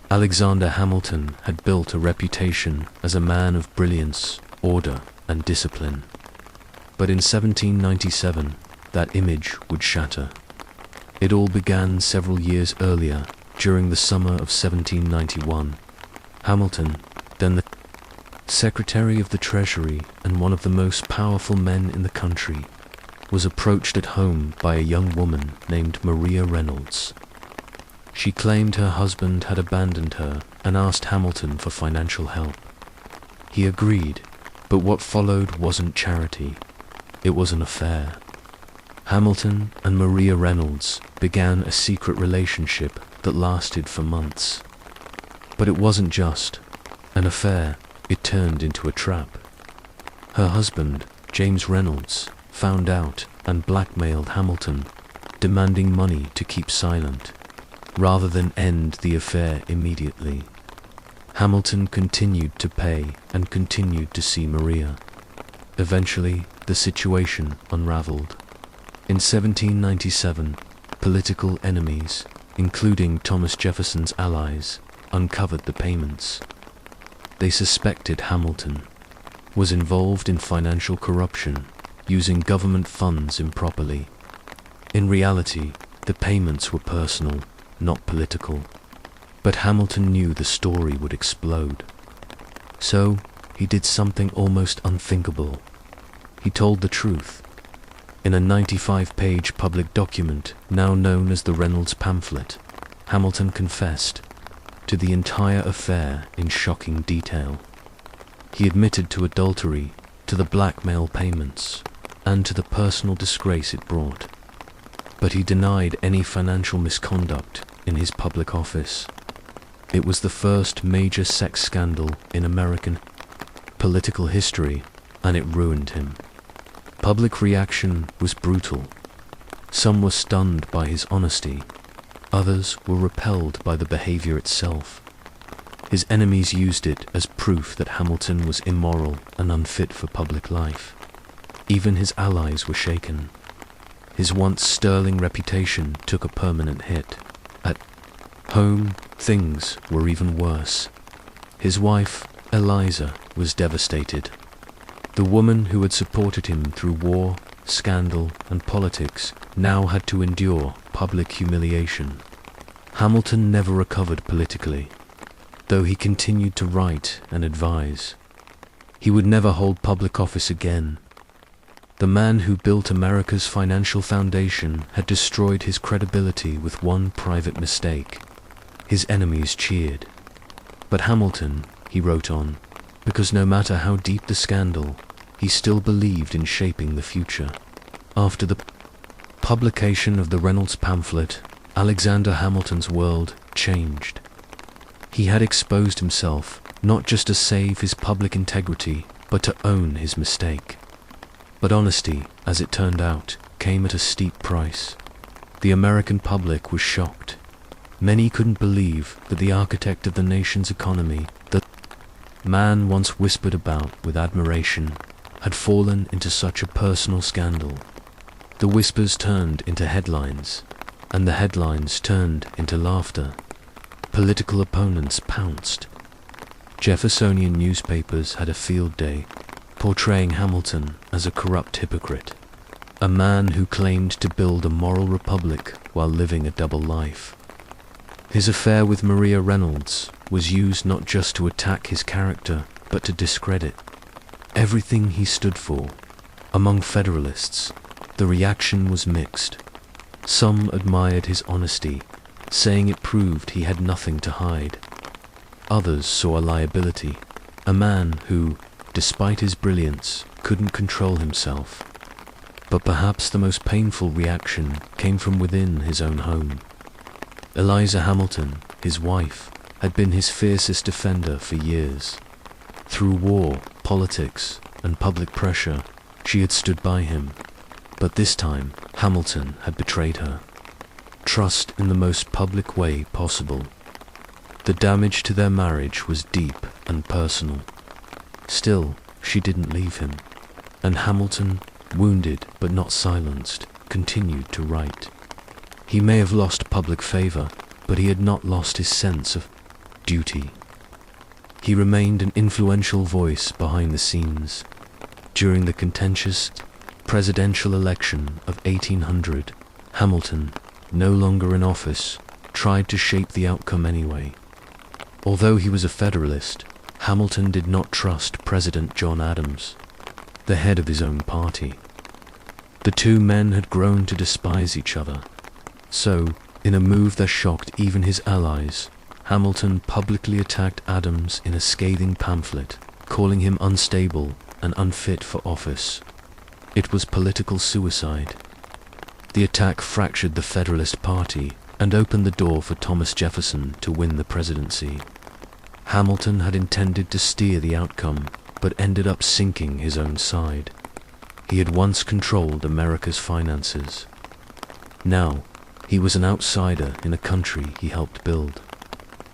Alexander Hamilton had built a reputation as a man of brilliance, order, and discipline. But in 1797, that image would shatter. It all began several years earlier, during the summer of 1791. Hamilton, then the Secretary of the Treasury and one of the most powerful men in the country, was approached at home by a young woman named Maria Reynolds. She claimed her husband had abandoned her and asked Hamilton for financial help. He agreed, but what followed wasn't charity. It was an affair. Hamilton and Maria Reynolds began a secret relationship that lasted for months. But it wasn't just an affair, it turned into a trap. Her husband, James Reynolds, found out and blackmailed Hamilton, demanding money to keep silent, rather than end the affair immediately. Hamilton continued to pay and continued to see Maria. Eventually, the situation unraveled. In 1797, political enemies, including Thomas Jefferson's allies, uncovered the payments. They suspected Hamilton was involved in financial corruption, using government funds improperly. In reality, the payments were personal, not political. But Hamilton knew the story would explode. So, he did something almost unthinkable. He told the truth. In a 95-page public document, now known as the Reynolds pamphlet, Hamilton confessed to the entire affair in shocking detail. He admitted to adultery, to the blackmail payments, and to the personal disgrace it brought. But he denied any financial misconduct in his public office. It was the first major sex scandal in American political history, and it ruined him. Public reaction was brutal. Some were stunned by his honesty. Others were repelled by the behavior itself. His enemies used it as proof that Hamilton was immoral and unfit for public life. Even his allies were shaken. His once sterling reputation took a permanent hit. At home, things were even worse. His wife, Eliza, was devastated. The woman who had supported him through war, scandal, and politics now had to endure public humiliation. Hamilton never recovered politically, though he continued to write and advise. He would never hold public office again. The man who built America's financial foundation had destroyed his credibility with one private mistake. His enemies cheered. But Hamilton, he wrote on, because no matter how deep the scandal, he still believed in shaping the future. After the publication of the Reynolds pamphlet, Alexander Hamilton's world changed. He had exposed himself, not just to save his public integrity, but to own his mistake. But honesty, as it turned out, came at a steep price. The American public was shocked. Many couldn't believe that the architect of the nation's economy, the man once whispered about with admiration, had fallen into such a personal scandal. The whispers turned into headlines, and the headlines turned into laughter. Political opponents pounced. Jeffersonian newspapers had a field day, portraying Hamilton as a corrupt hypocrite, a man who claimed to build a moral republic while living a double life. His affair with Maria Reynolds was used not just to attack his character, but to discredit everything he stood for. Among Federalists, the reaction was mixed. Some admired his honesty, saying it proved he had nothing to hide. Others saw a liability, a man who, despite his brilliance, couldn't control himself. But perhaps the most painful reaction came from within his own home. Eliza Hamilton, his wife, had been his fiercest defender for years. Through war, politics, and public pressure, she had stood by him. But this time, Hamilton had betrayed her. Trust in the most public way possible. The damage to their marriage was deep and personal. Still, she didn't leave him. And Hamilton, wounded but not silenced, continued to write. He may have lost public favor, but he had not lost his sense of duty. He remained an influential voice behind the scenes. During the contentious presidential election of 1800, Hamilton, no longer in office, tried to shape the outcome anyway. Although he was a Federalist, Hamilton did not trust President John Adams, the head of his own party. The two men had grown to despise each other. So, in a move that shocked even his allies, Hamilton publicly attacked Adams in a scathing pamphlet, calling him unstable and unfit for office. It was political suicide. The attack fractured the Federalist Party and opened the door for Thomas Jefferson to win the presidency. Hamilton had intended to steer the outcome, but ended up sinking his own side. He had once controlled America's finances. Now, he was an outsider in a country he helped build.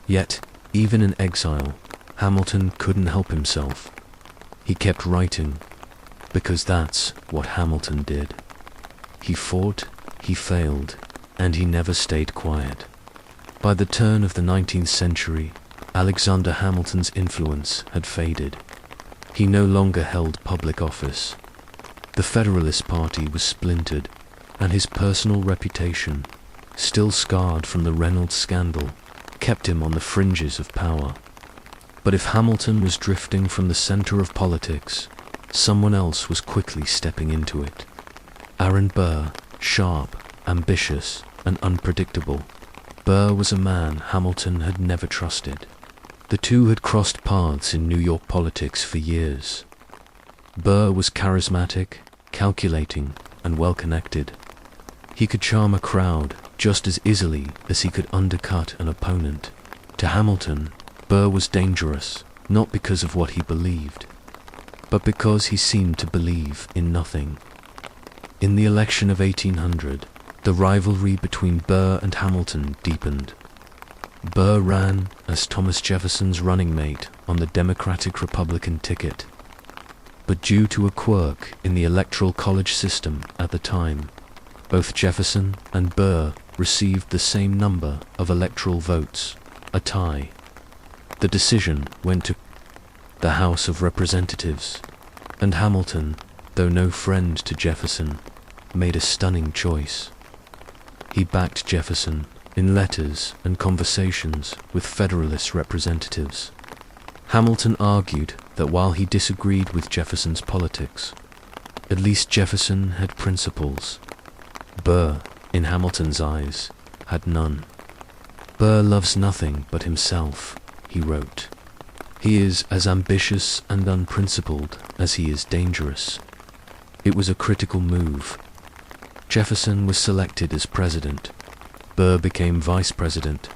Yet, even in exile, Hamilton couldn't help himself. He kept writing, because that's what Hamilton did. He fought, he failed, and he never stayed quiet. By the turn of the 19th century, Alexander Hamilton's influence had faded. He no longer held public office. The Federalist Party was splintered, and his personal reputation, still scarred from the Reynolds scandal, kept him on the fringes of power. But if Hamilton was drifting from the center of politics, someone else was quickly stepping into it. Aaron Burr, sharp, ambitious, and unpredictable. Burr was a man Hamilton had never trusted. The two had crossed paths in New York politics for years. Burr was charismatic, calculating, and well-connected. He could charm a crowd just as easily as he could undercut an opponent. To Hamilton, Burr was dangerous, not because of what he believed, but because he seemed to believe in nothing. In the election of 1800, the rivalry between Burr and Hamilton deepened. Burr ran as Thomas Jefferson's running mate on the Democratic-Republican ticket. But due to a quirk in the electoral college system at the time, both Jefferson and Burr received the same number of electoral votes, a tie. The decision went to the House of Representatives, and Hamilton, though no friend to Jefferson, made a stunning choice. He backed Jefferson in letters and conversations with Federalist representatives. Hamilton argued that while he disagreed with Jefferson's politics, At least Jefferson had principles. Burr, in Hamilton's eyes, had none. "Burr loves nothing but himself," he wrote. "He is as ambitious and unprincipled as he is dangerous." It was a critical move. Jefferson was selected as president. Burr became vice president,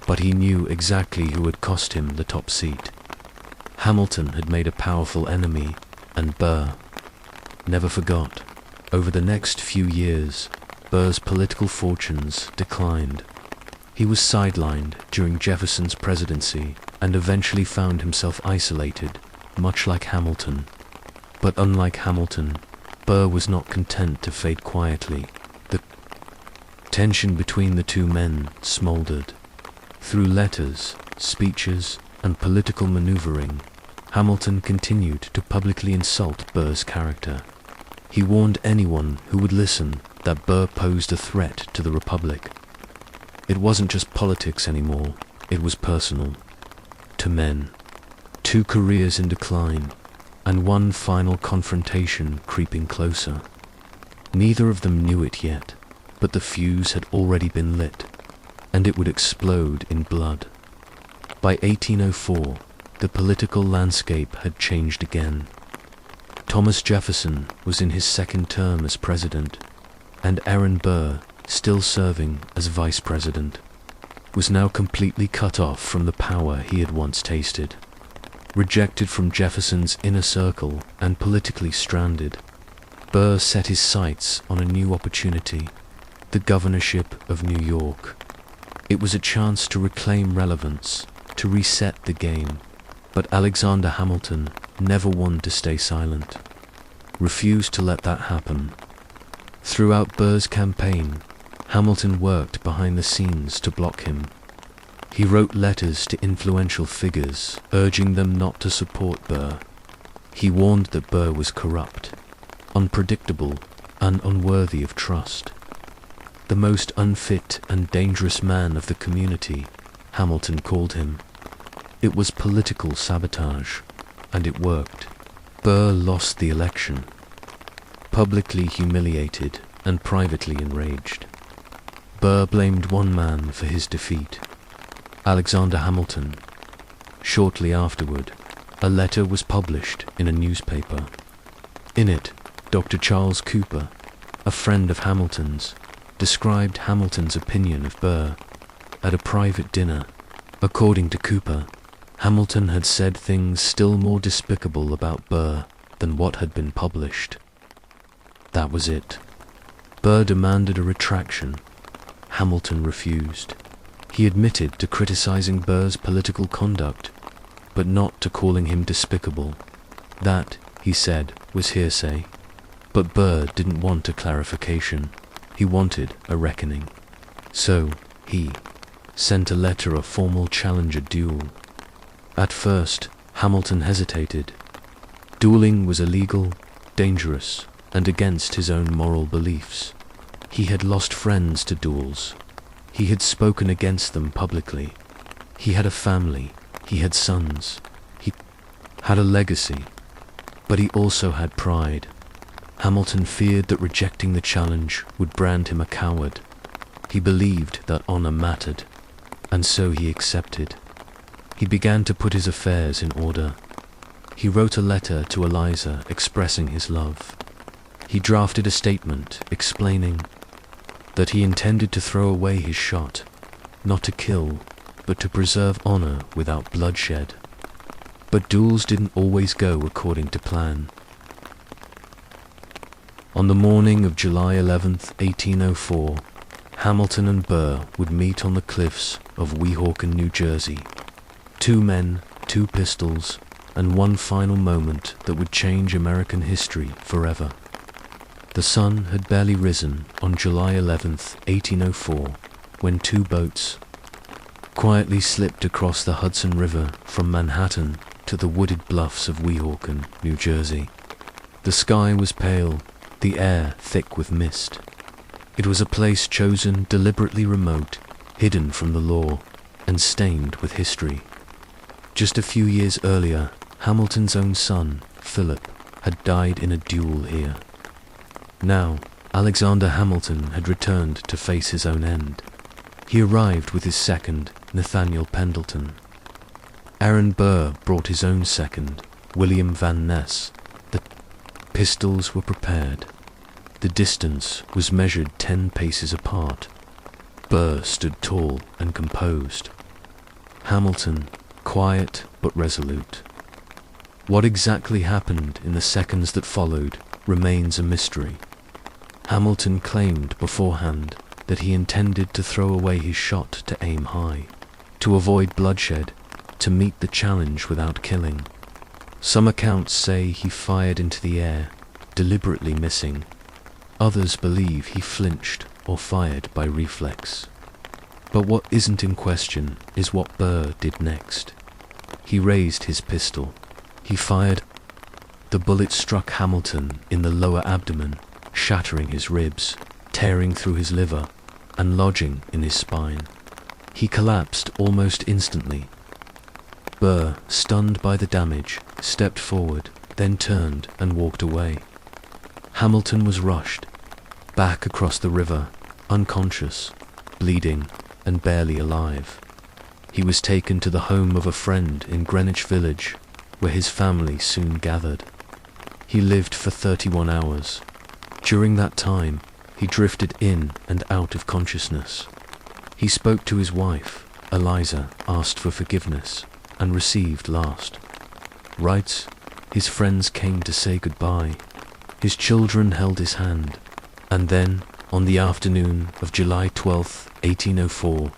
but he knew exactly who had cost him the top seat. Hamilton had made a powerful enemy, and Burr never forgot. Over the next few years, Burr's political fortunes declined. He was sidelined during Jefferson's presidency and eventually found himself isolated, much like Hamilton. But unlike Hamilton, Burr was not content to fade quietly. The tension between the two men smoldered. Through letters, speeches, and political maneuvering, Hamilton continued to publicly insult Burr's character. He warned anyone who would listen that Burr posed a threat to the Republic. It wasn't just politics anymore, it was personal. Two men, 2 careers in decline, and one final confrontation creeping closer. Neither of them knew it yet, but the fuse had already been lit, and it would explode in blood. By 1804, the political landscape had changed again. Thomas Jefferson was in his second term as president, and Aaron Burr, still serving as vice president, was now completely cut off from the power he had once tasted. Rejected from Jefferson's inner circle and politically stranded, Burr set his sights on a new opportunity, the governorship of New York. It was a chance to reclaim relevance, to reset the game, but Alexander Hamilton, never one to stay silent, refused to let that happen. Throughout Burr's campaign, Hamilton worked behind the scenes to block him. He wrote letters to influential figures, urging them not to support Burr. He warned that Burr was corrupt, unpredictable, and unworthy of trust. The most unfit and dangerous man of the community, Hamilton called him. It was political sabotage, and it worked. Burr lost the election, publicly humiliated and privately enraged. Burr blamed one man for his defeat, Alexander Hamilton. Shortly afterward, a letter was published in a newspaper. In it, Dr. Charles Cooper, a friend of Hamilton's, described Hamilton's opinion of Burr at a private dinner. According to Cooper, Hamilton had said things still more despicable about Burr than what had been published. That was it. Burr demanded a retraction. Hamilton refused. He admitted to criticizing Burr's political conduct, but not to calling him despicable. That, he said, was hearsay. But Burr didn't want a clarification. He wanted a reckoning. So, he sent a letter of formal challenge a duel. At first, Hamilton hesitated. Dueling was illegal, dangerous, and against his own moral beliefs. He had lost friends to duels. He had spoken against them publicly. He had a family. He had sons. He had a legacy. But he also had pride. Hamilton feared that rejecting the challenge would brand him a coward. He believed that honor mattered, and so he accepted. He began to put his affairs in order. He wrote a letter to Eliza expressing his love. He drafted a statement explaining that he intended to throw away his shot, not to kill, but to preserve honor without bloodshed. But duels didn't always go according to plan. On the morning of July 11th, 1804, Hamilton and Burr would meet on the cliffs of Weehawken, New Jersey. 2 men, 2 pistols, and one final moment that would change American history forever. The sun had barely risen on July 11th, 1804, when 2 boats quietly slipped across the Hudson River from Manhattan to the wooded bluffs of Weehawken, New Jersey. The sky was pale, the air thick with mist. It was a place chosen deliberately remote, hidden from the law, and stained with history. Just a few years earlier, Hamilton's own son, Philip, had died in a duel here. Now, Alexander Hamilton had returned to face his own end. He arrived with his second, Nathaniel Pendleton. Aaron Burr brought his own second, William Van Ness. The pistols were prepared. The distance was measured 10 paces apart. Burr stood tall and composed. Hamilton, quiet but resolute. What exactly happened in the seconds that followed remains a mystery. Hamilton claimed beforehand that he intended to throw away his shot to aim high, to avoid bloodshed, to meet the challenge without killing. Some accounts say he fired into the air, deliberately missing. Others believe he flinched or fired by reflex. But what isn't in question is what Burr did next. He raised his pistol. He fired. The bullet struck Hamilton in the lower abdomen, shattering his ribs, tearing through his liver, and lodging in his spine. He collapsed almost instantly. Burr, stunned by the damage, stepped forward, then turned and walked away. Hamilton was rushed back across the river, unconscious, bleeding, and barely alive. He was taken to the home of a friend in Greenwich Village, where his family soon gathered. He lived for 31 hours. During that time, he drifted in and out of consciousness. He spoke to his wife, Eliza, asked for forgiveness, and received last rites. His friends came to say goodbye. His children held his hand. And then, on the afternoon of July 12, 1804,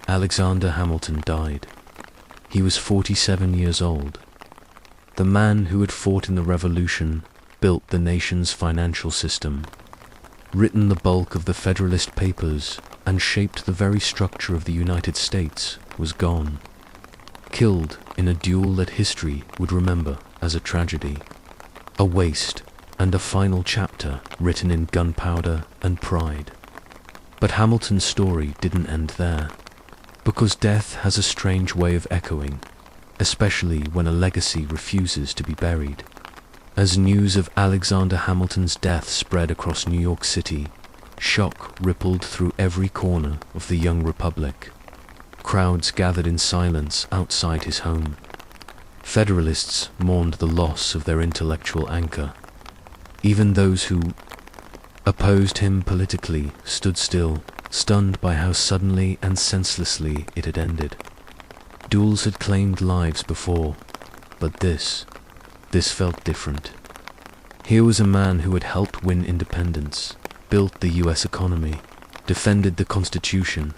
Alexander Hamilton died. He was 47 years old. The man who had fought in the Revolution, built the nation's financial system, written the bulk of the Federalist Papers, and shaped the very structure of the United States, was gone. Killed in a duel that history would remember as a tragedy, a waste, and a final chapter written in gunpowder and pride. But Hamilton's story didn't end there, because death has a strange way of echoing, especially when a legacy refuses to be buried. As news of Alexander Hamilton's death spread across New York City, shock rippled through every corner of the young republic. Crowds gathered in silence outside his home. Federalists mourned the loss of their intellectual anchor. Even those who opposed him politically stood still, stunned by how suddenly and senselessly it had ended. Duels had claimed lives before, but this felt different. Here was a man who had helped win independence, built the US economy, defended the Constitution,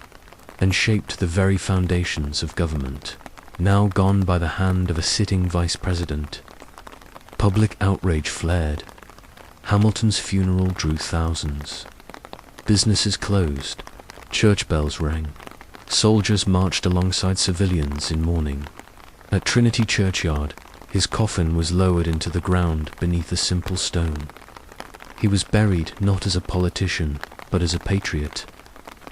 and shaped the very foundations of government, now gone by the hand of a sitting vice president. Public outrage flared. Hamilton's funeral drew thousands. Businesses closed. Church bells rang. Soldiers marched alongside civilians in mourning. At Trinity Churchyard, his coffin was lowered into the ground beneath a simple stone. He was buried not as a politician, but as a patriot.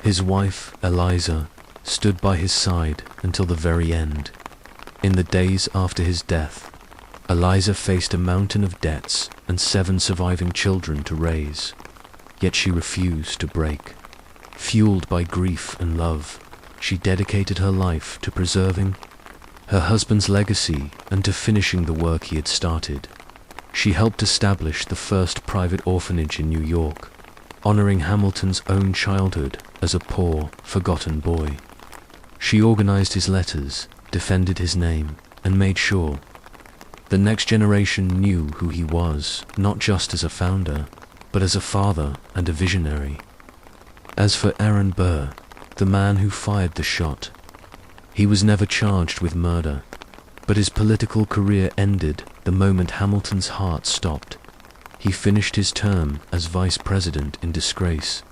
His wife, Eliza, stood by his side until the very end. In the days after his death, Eliza faced a mountain of debts and 7 surviving children to raise, yet she refused to break. Fueled by grief and love, she dedicated her life to preserving her husband's legacy and to finishing the work he had started. She helped establish the first private orphanage in New York, honoring Hamilton's own childhood as a poor, forgotten boy. She organized his letters, defended his name, and made sure the next generation knew who he was, not just as a founder, but as a father and a visionary. As for Aaron Burr, the man who fired the shot, he was never charged with murder, but his political career ended the moment Hamilton's heart stopped. He finished his term as vice president in disgrace,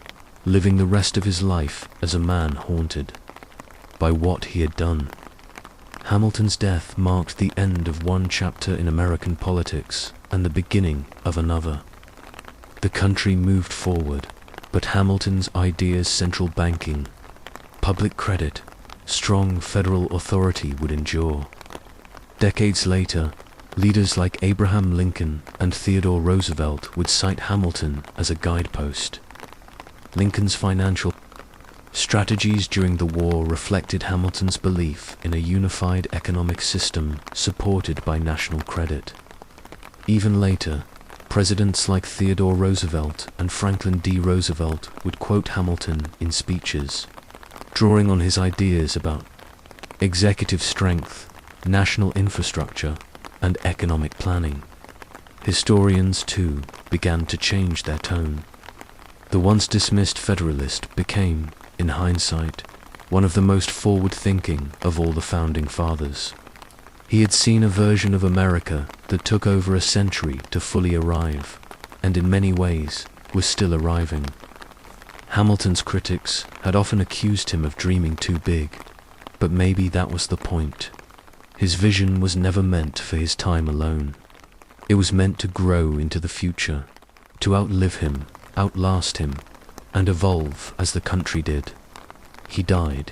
living the rest of his life as a man haunted by what he had done. Hamilton's death marked the end of one chapter in American politics and the beginning of another. The country moved forward, but Hamilton's ideas, central banking, public credit, strong federal authority would endure. Decades later, Leaders like Abraham Lincoln and Theodore Roosevelt would cite Hamilton as a guidepost. Lincoln's financial strategies during the war reflected Hamilton's belief in a unified economic system supported by national credit. Even later, presidents like Theodore Roosevelt and Franklin D. Roosevelt would quote Hamilton in speeches, drawing on his ideas about executive strength, national infrastructure, and economic planning. Historians, too, began to change their tone. The once dismissed Federalist became, in hindsight, one of the most forward-thinking of all the Founding Fathers. He had seen a version of America that took over a century to fully arrive, and in many ways was still arriving. Hamilton's critics had often accused him of dreaming too big, but maybe that was the point. His vision was never meant for his time alone. It was meant to grow into the future, to outlive him, outlast him, and evolve as the country did. He died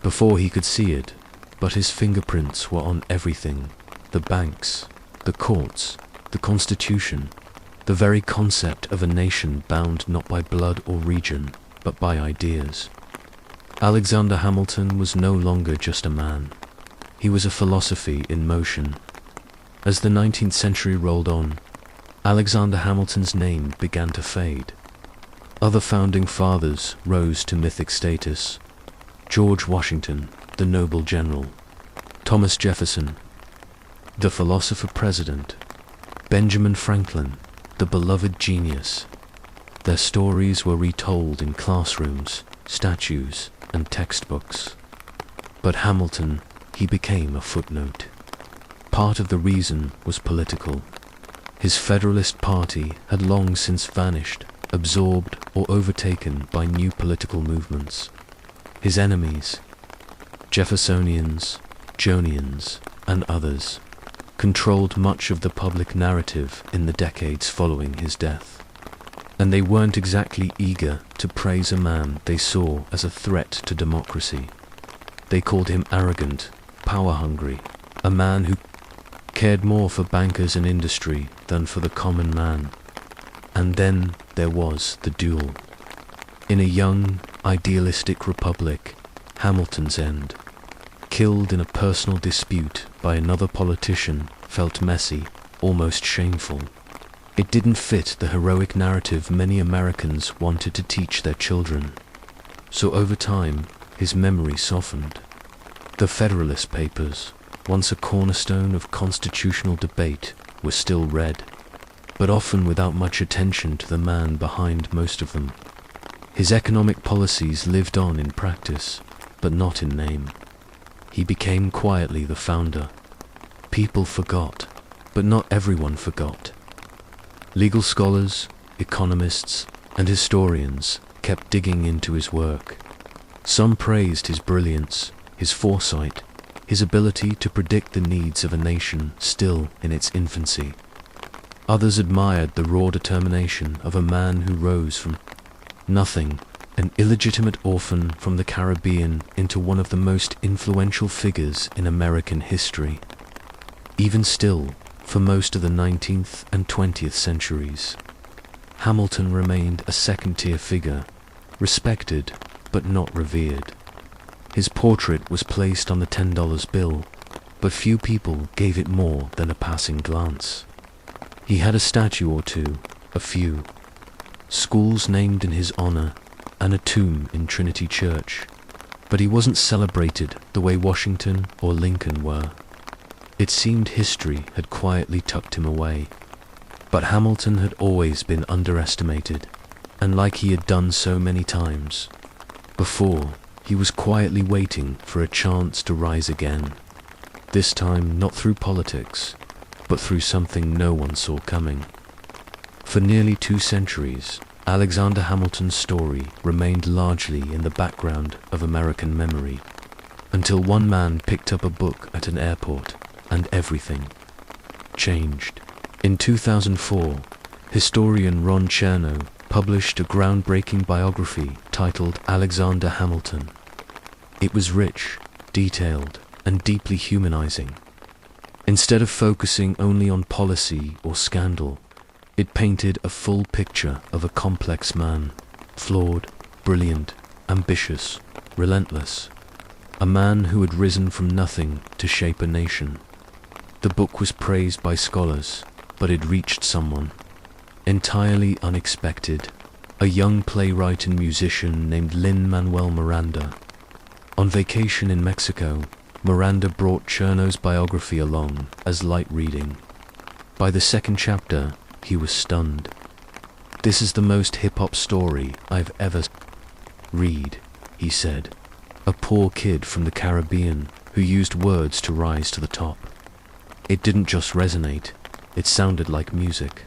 before he could see it, but his fingerprints were on everything: the banks, the courts, the Constitution, the very concept of a nation bound not by blood or region, but by ideas. Alexander Hamilton was no longer just a man. He was a philosophy in motion. As the 19th century rolled on, Alexander Hamilton's name began to fade. Other founding fathers rose to mythic status: George Washington, the noble general; Thomas Jefferson, the philosopher-president; Benjamin Franklin, the beloved genius. Their stories were retold in classrooms, statues, and textbooks. But Hamilton, he became a footnote. Part of the reason was political. His Federalist Party had long since vanished, absorbed or overtaken by new political movements. His enemies, Jeffersonians, Jonians, and others, controlled much of the public narrative in the decades following his death. And they weren't exactly eager to praise a man they saw as a threat to democracy. They called him arrogant, power-hungry, a man who cared more for bankers and industry than for the common man. And then there was the duel. In a young, idealistic republic, Hamilton's end, killed in a personal dispute by another politician, felt messy, almost shameful. It didn't fit the heroic narrative many Americans wanted to teach their children. So over time, his memory softened. The Federalist Papers, once a cornerstone of constitutional debate, were still read, but often without much attention to the man behind most of them. His economic policies lived on in practice, but not in name. He became quietly the founder. People forgot, but not everyone forgot. Legal scholars, economists, and historians kept digging into his work. Some praised his brilliance, his foresight, his ability to predict the needs of a nation still in its infancy. Others admired the raw determination of a man who rose from nothing, an illegitimate orphan from the Caribbean, into one of the most influential figures in American history. Even still, for most of the 19th and 20th centuries, Hamilton remained a second-tier figure, respected but not revered. His portrait was placed on the $10 bill, but few people gave it more than a passing glance. He had a statue or two, a few, schools named in his honor, and a tomb in Trinity Church, but he wasn't celebrated the way Washington or Lincoln were. It seemed history had quietly tucked him away. But Hamilton had always been underestimated, and like he had done so many times before, he was quietly waiting for a chance to rise again. This time not through politics, but through something no one saw coming. For nearly 2 centuries, Alexander Hamilton's story remained largely in the background of American memory, until one man picked up a book at an airport, and everything changed. In 2004, historian Ron Chernow published a groundbreaking biography titled Alexander Hamilton. It was rich, detailed, and deeply humanizing. Instead of focusing only on policy or scandal, it painted a full picture of a complex man, flawed, brilliant, ambitious, relentless. A man who had risen from nothing to shape a nation. The book was praised by scholars, but it reached someone entirely unexpected, a young playwright and musician named Lin-Manuel Miranda. On vacation in Mexico, Miranda brought Cherno's biography along as light reading. By the second chapter, he was stunned. "This is the most hip-hop story I've ever read," he said. A poor kid from the Caribbean who used words to rise to the top. It didn't just resonate, it sounded like music.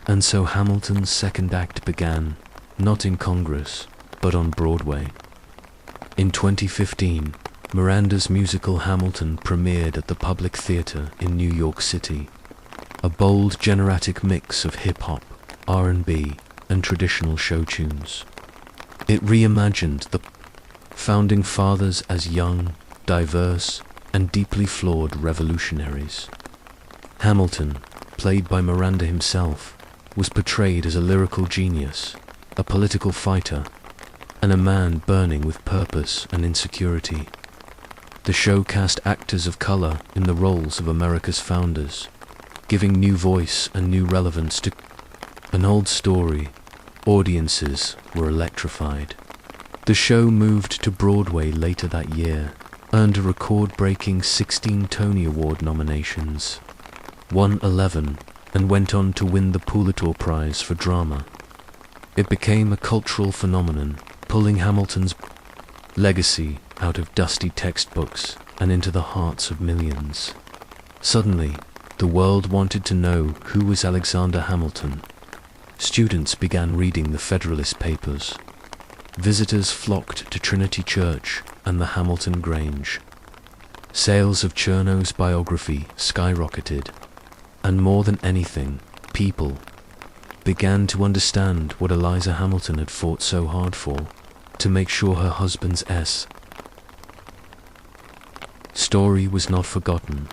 And so Hamilton's second act began, not in Congress, but on Broadway. In 2015, Miranda's musical Hamilton premiered at the Public Theater in New York City. A bold, generatic mix of hip-hop, R&B, and traditional show tunes. It reimagined the founding fathers as young, diverse, and deeply flawed revolutionaries. Hamilton, played by Miranda himself, was portrayed as a lyrical genius, a political fighter, and a man burning with purpose and insecurity. The show cast actors of color in the roles of America's founders, giving new voice and new relevance to an old story. Audiences were electrified. The show moved to Broadway later that year, earned a record-breaking 16 Tony Award nominations, won 11, and went on to win the Pulitzer Prize for Drama. It became a cultural phenomenon, pulling Hamilton's legacy out of dusty textbooks and into the hearts of millions. Suddenly, the world wanted to know who was Alexander Hamilton. Students began reading the Federalist Papers. Visitors flocked to Trinity Church and the Hamilton Grange. Sales of Cherno's biography skyrocketed, and more than anything, people began to understand what Eliza Hamilton had fought so hard for, to make sure her husband's story was not forgotten.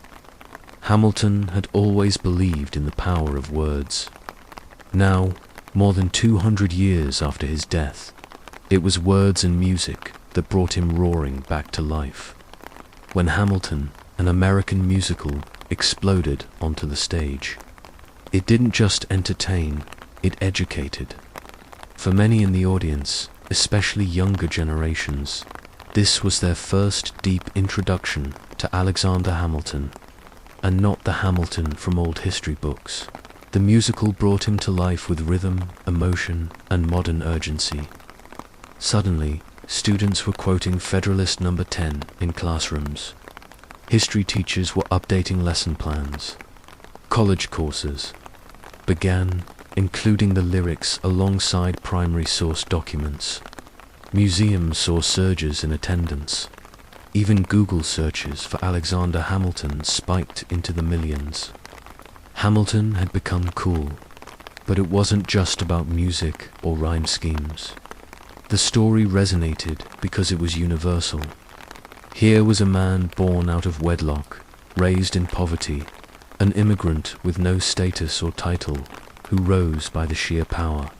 Hamilton had always believed in the power of words. Now, more than 200 years after his death, it was words and music that brought him roaring back to life. When Hamilton, an American musical, exploded onto the stage, it didn't just entertain, it educated. For many in the audience, especially younger generations, this was their first deep introduction to Alexander Hamilton, and not the Hamilton from old history books. The musical brought him to life with rhythm, emotion, and modern urgency. Suddenly, students were quoting Federalist No. 10 in classrooms. History teachers were updating lesson plans. College courses began including the lyrics alongside primary source documents. Museums saw surges in attendance. Even Google searches for Alexander Hamilton spiked into the millions. Hamilton had become cool, but it wasn't just about music or rhyme schemes. The story resonated because it was universal. Here was a man born out of wedlock, raised in poverty, an immigrant with no status or title, who rose by the sheer power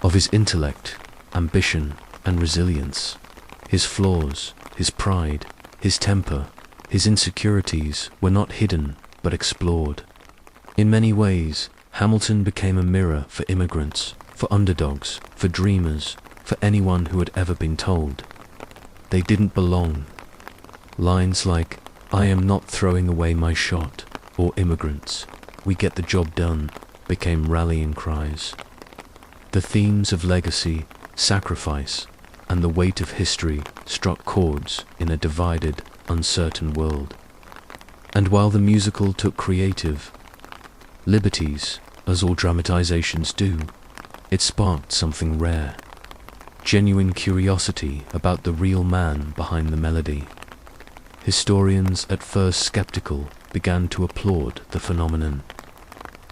of his intellect, ambition, and resilience. His flaws, his pride, his temper, his insecurities were not hidden but explored. In many ways, Hamilton became a mirror for immigrants, for underdogs, for dreamers, for anyone who had ever been told they didn't belong. Lines like, "I am not throwing away my shot," or "Immigrants, we get the job done," became rallying cries. The themes of legacy, sacrifice, and the weight of history struck chords in a divided, uncertain world. And while the musical took creative liberties, as all dramatizations do, it sparked something rare. Genuine curiosity about the real man behind the melody. Historians, at first skeptical, began to applaud the phenomenon.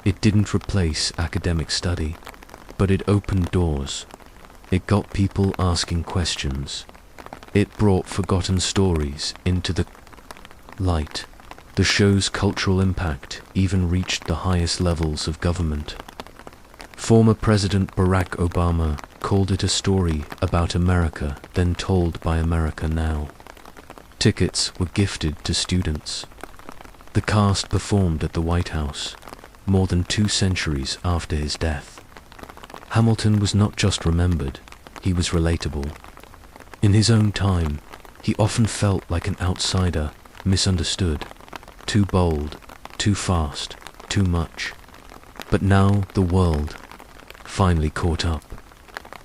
It didn't replace academic study, but it opened doors. It got people asking questions. It brought forgotten stories into the light. The show's cultural impact even reached the highest levels of government. Former President Barack Obama called it a story about America then told by America now. Tickets were gifted to students. The cast performed at the White House, more than 2 centuries after his death. Hamilton was not just remembered, he was relatable. In his own time, he often felt like an outsider, misunderstood, too bold, too fast, too much. But now the world finally caught up,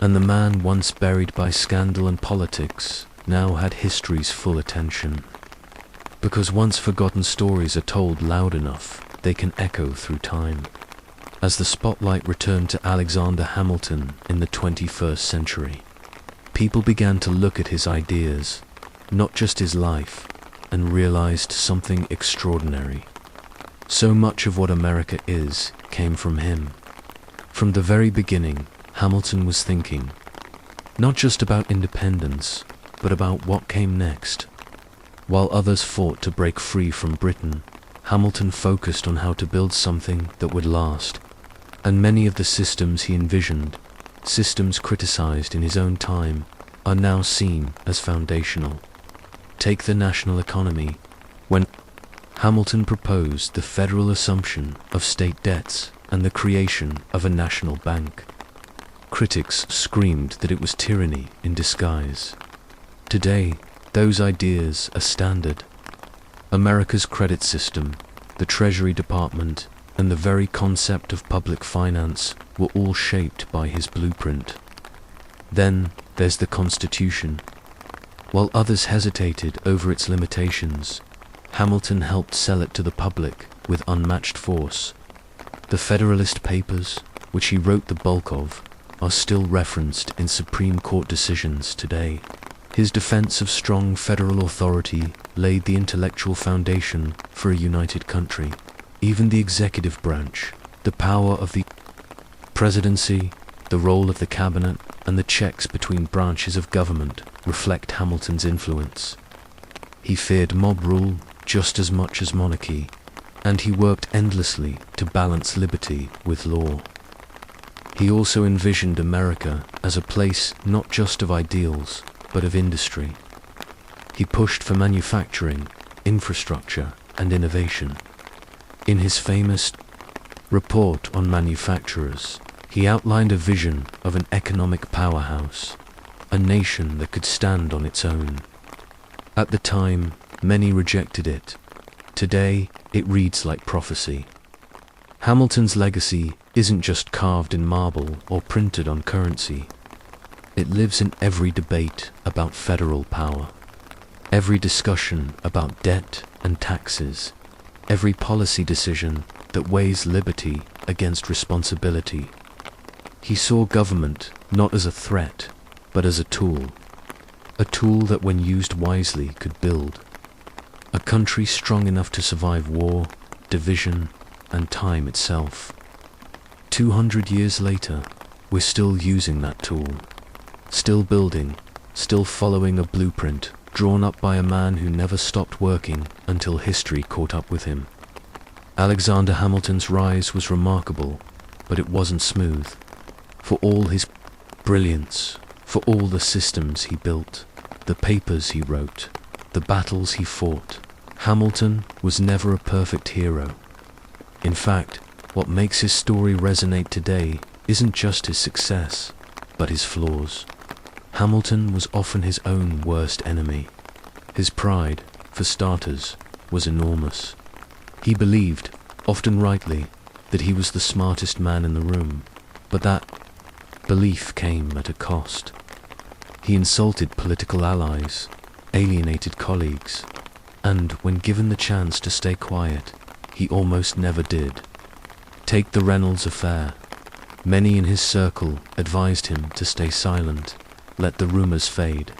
and the man once buried by scandal and politics now had history's full attention. Because once forgotten stories are told loud enough, they can echo through time. As the spotlight returned to Alexander Hamilton in the 21st century, people began to look at his ideas, not just his life, and realized something extraordinary. So much of what America is came from him. From the very beginning, Hamilton was thinking, not just about independence, but about what came next. While others fought to break free from Britain, Hamilton focused on how to build something that would last. And many of the systems he envisioned, systems criticized in his own time, are now seen as foundational. Take the national economy. When Hamilton proposed the federal assumption of state debts and the creation of a national bank, critics screamed that it was tyranny in disguise. Today, those ideas are standard. America's credit system, the Treasury Department, and the very concept of public finance were all shaped by his blueprint. Then there's the Constitution. While others hesitated over its limitations, Hamilton helped sell it to the public with unmatched force. The Federalist Papers, which he wrote the bulk of, are still referenced in Supreme Court decisions today. His defense of strong federal authority laid the intellectual foundation for a united country. Even the executive branch, the power of the presidency, the role of the cabinet, and the checks between branches of government reflect Hamilton's influence. He feared mob rule just as much as monarchy, and he worked endlessly to balance liberty with law. He also envisioned America as a place not just of ideals, but of industry. He pushed for manufacturing, infrastructure, and innovation. In his famous Report on Manufacturers, he outlined a vision of an economic powerhouse, a nation that could stand on its own. At the time, many rejected it. Today, it reads like prophecy. Hamilton's legacy isn't just carved in marble or printed on currency. It lives in every debate about federal power, every discussion about debt and taxes, every policy decision that weighs liberty against responsibility. He saw government not as a threat, but as a tool that when used wisely could build a country strong enough to survive war, division, and time itself. 200 years later, we're still using that tool, still building, still following a blueprint drawn up by a man who never stopped working until history caught up with him. Alexander Hamilton's rise was remarkable, but it wasn't smooth. For all his brilliance, for all the systems he built, the papers he wrote, the battles he fought, Hamilton was never a perfect hero. In fact, what makes his story resonate today isn't just his success, but his flaws. Hamilton was often his own worst enemy. His pride, for starters, was enormous. He believed, often rightly, that he was the smartest man in the room, but that belief came at a cost. He insulted political allies, alienated colleagues, and when given the chance to stay quiet, he almost never did. Take the Reynolds affair. Many in his circle advised him to stay silent, let the rumors fade.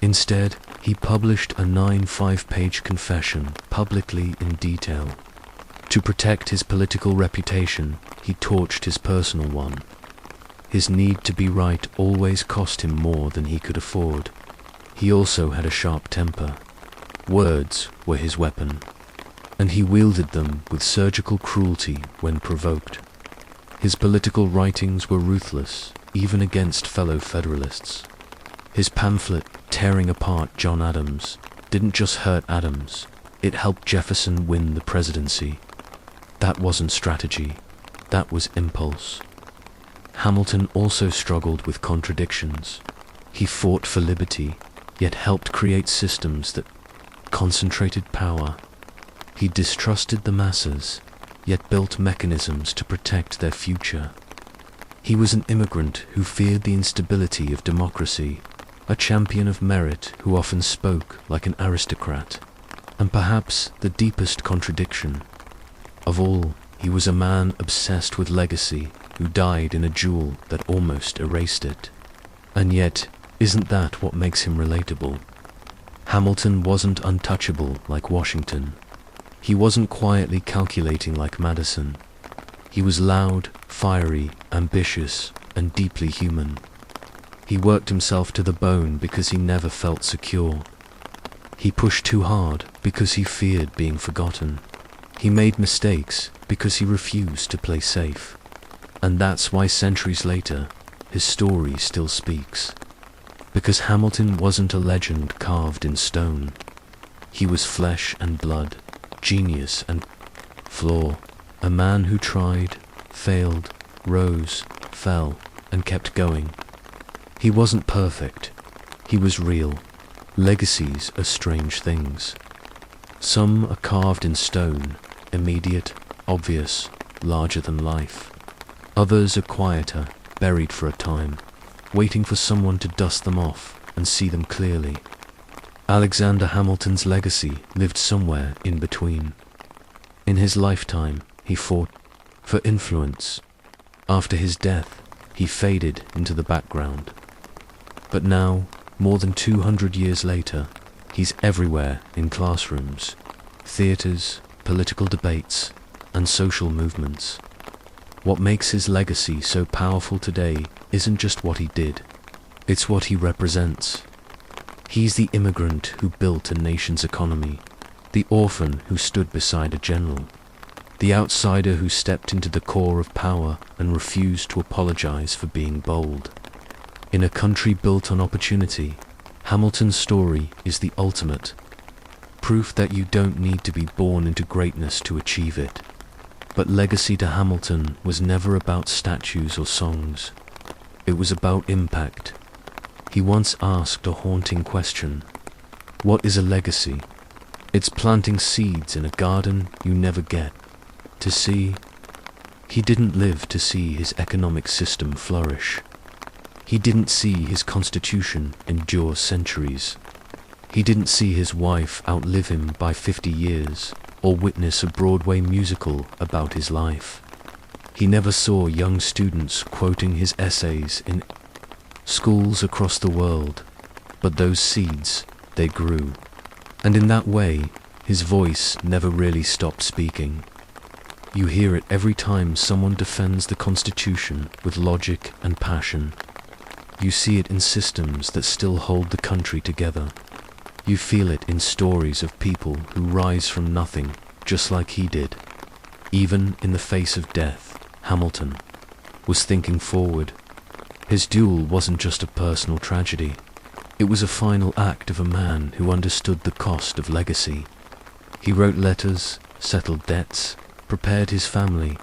Instead, he published a 5-page confession publicly in detail. To protect his political reputation, he torched his personal one. His need to be right always cost him more than he could afford. He also had a sharp temper. Words were his weapon. and he wielded them with surgical cruelty when provoked. His political writings were ruthless, even against fellow Federalists. His pamphlet, tearing apart John Adams, didn't just hurt Adams, it helped Jefferson win the presidency. That wasn't strategy, that was impulse. Hamilton also struggled with contradictions. He fought for liberty, yet helped create systems that concentrated power. He distrusted the masses, yet built mechanisms to protect their future. He was an immigrant who feared the instability of democracy, a champion of merit who often spoke like an aristocrat. And perhaps the deepest contradiction of all, he was a man obsessed with legacy who died in a duel that almost erased it. And yet, isn't that what makes him relatable? Hamilton wasn't untouchable like Washington. He wasn't quietly calculating like Madison. He was loud, fiery, ambitious, and deeply human. He worked himself to the bone because he never felt secure. He pushed too hard because he feared being forgotten. He made mistakes because he refused to play safe. And that's why centuries later, his story still speaks. Because Hamilton wasn't a legend carved in stone. He was flesh and blood, genius and flaw, a man who tried, failed, rose, fell, and kept going. He wasn't perfect. He was real. Legacies are strange things. Some are carved in stone, immediate, obvious, larger than life. Others are quieter, buried for a time, waiting for someone to dust them off and see them clearly. Alexander Hamilton's legacy lived somewhere in between. In his lifetime, he fought for influence. After his death, he faded into the background. But now, more than 200 years later, he's everywhere in classrooms, theaters, political debates, and social movements. What makes his legacy so powerful today isn't just what he did, it's what he represents. He's the immigrant who built a nation's economy, the orphan who stood beside a general, the outsider who stepped into the core of power and refused to apologize for being bold. In a country built on opportunity, Hamilton's story is the ultimate proof that you don't need to be born into greatness to achieve it. But legacy to Hamilton was never about statues or songs. It was about impact. He once asked a haunting question: what is a legacy? It's planting seeds in a garden you never get to see. He didn't live to see his economic system flourish. He didn't see his constitution endure centuries. He didn't see his wife outlive him by 50 years, or witness a Broadway musical about his life. He never saw young students quoting his essays in schools across the world, but those seeds, they grew. And in that way, his voice never really stopped speaking. You hear it every time someone defends the Constitution with logic and passion. You see it in systems that still hold the country together. You feel it in stories of people who rise from nothing, just like he did. Even in the face of death, Hamilton was thinking forward. His duel wasn't just a personal tragedy. It was a final act of a man who understood the cost of legacy. He wrote letters, settled debts, prepared his family,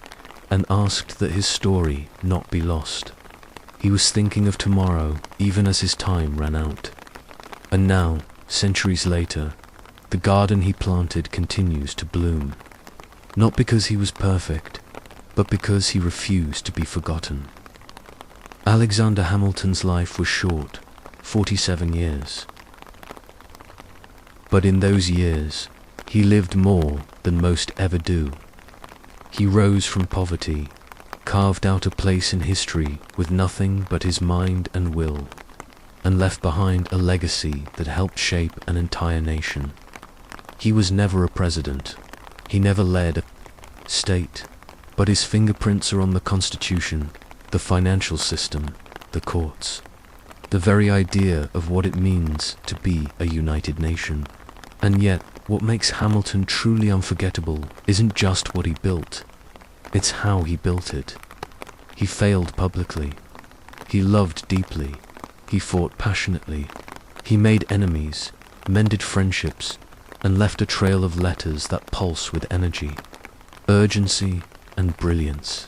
and asked that his story not be lost. He was thinking of tomorrow, even as his time ran out. And now, centuries later, the garden he planted continues to bloom. Not because he was perfect, but because he refused to be forgotten. Alexander Hamilton's life was short, 47 years. But in those years, he lived more than most ever do. He rose from poverty, carved out a place in history with nothing but his mind and will, and left behind a legacy that helped shape an entire nation. He was never a president. He never led a state, but his fingerprints are on the Constitution, the financial system, the courts, the very idea of what it means to be a united nation. And yet, What makes Hamilton truly unforgettable isn't just what he built, it's how he built it. He failed publicly. He loved deeply. He fought passionately. He made enemies, mended friendships, and left a trail of letters that pulse with energy, urgency, and brilliance.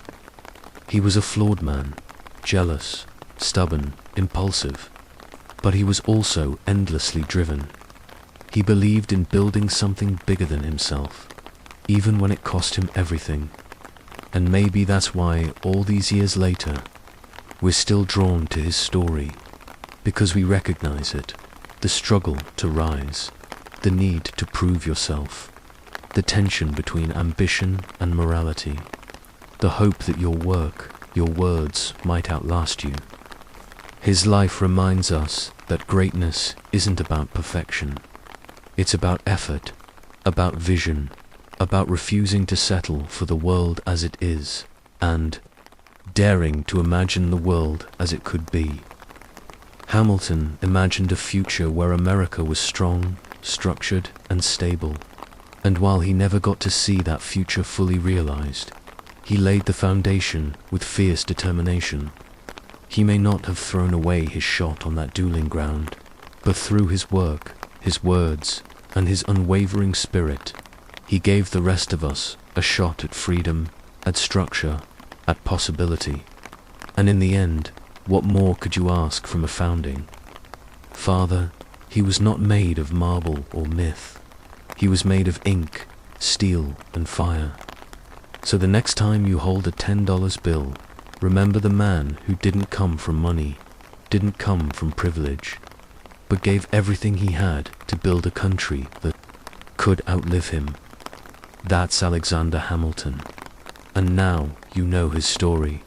He was a flawed man, jealous, stubborn, impulsive, but he was also endlessly driven. He believed in building something bigger than himself, even when it cost him everything. And maybe that's why, all these years later, we're still drawn to his story, because we recognize it, the struggle to rise, the need to prove yourself, the tension between ambition and morality, the hope that your work, your words might outlast you. His life reminds us that greatness isn't about perfection. It's about effort, about vision, about refusing to settle for the world as it is, and daring to imagine the world as it could be. Hamilton imagined a future where America was strong, structured, and stable, and while he never got to see that future fully realized, he laid the foundation with fierce determination. He may not have thrown away his shot on that dueling ground, but through his work, his words, and his unwavering spirit, he gave the rest of us a shot at freedom, at structure, at possibility. And in the end, what more could you ask from a founding father? He was not made of marble or myth. He was made of ink, steel, and fire. So the next time you hold a $10 bill, remember the man who didn't come from money, didn't come from privilege, but gave everything he had to build a country that could outlive him. That's Alexander Hamilton. And now you know his story.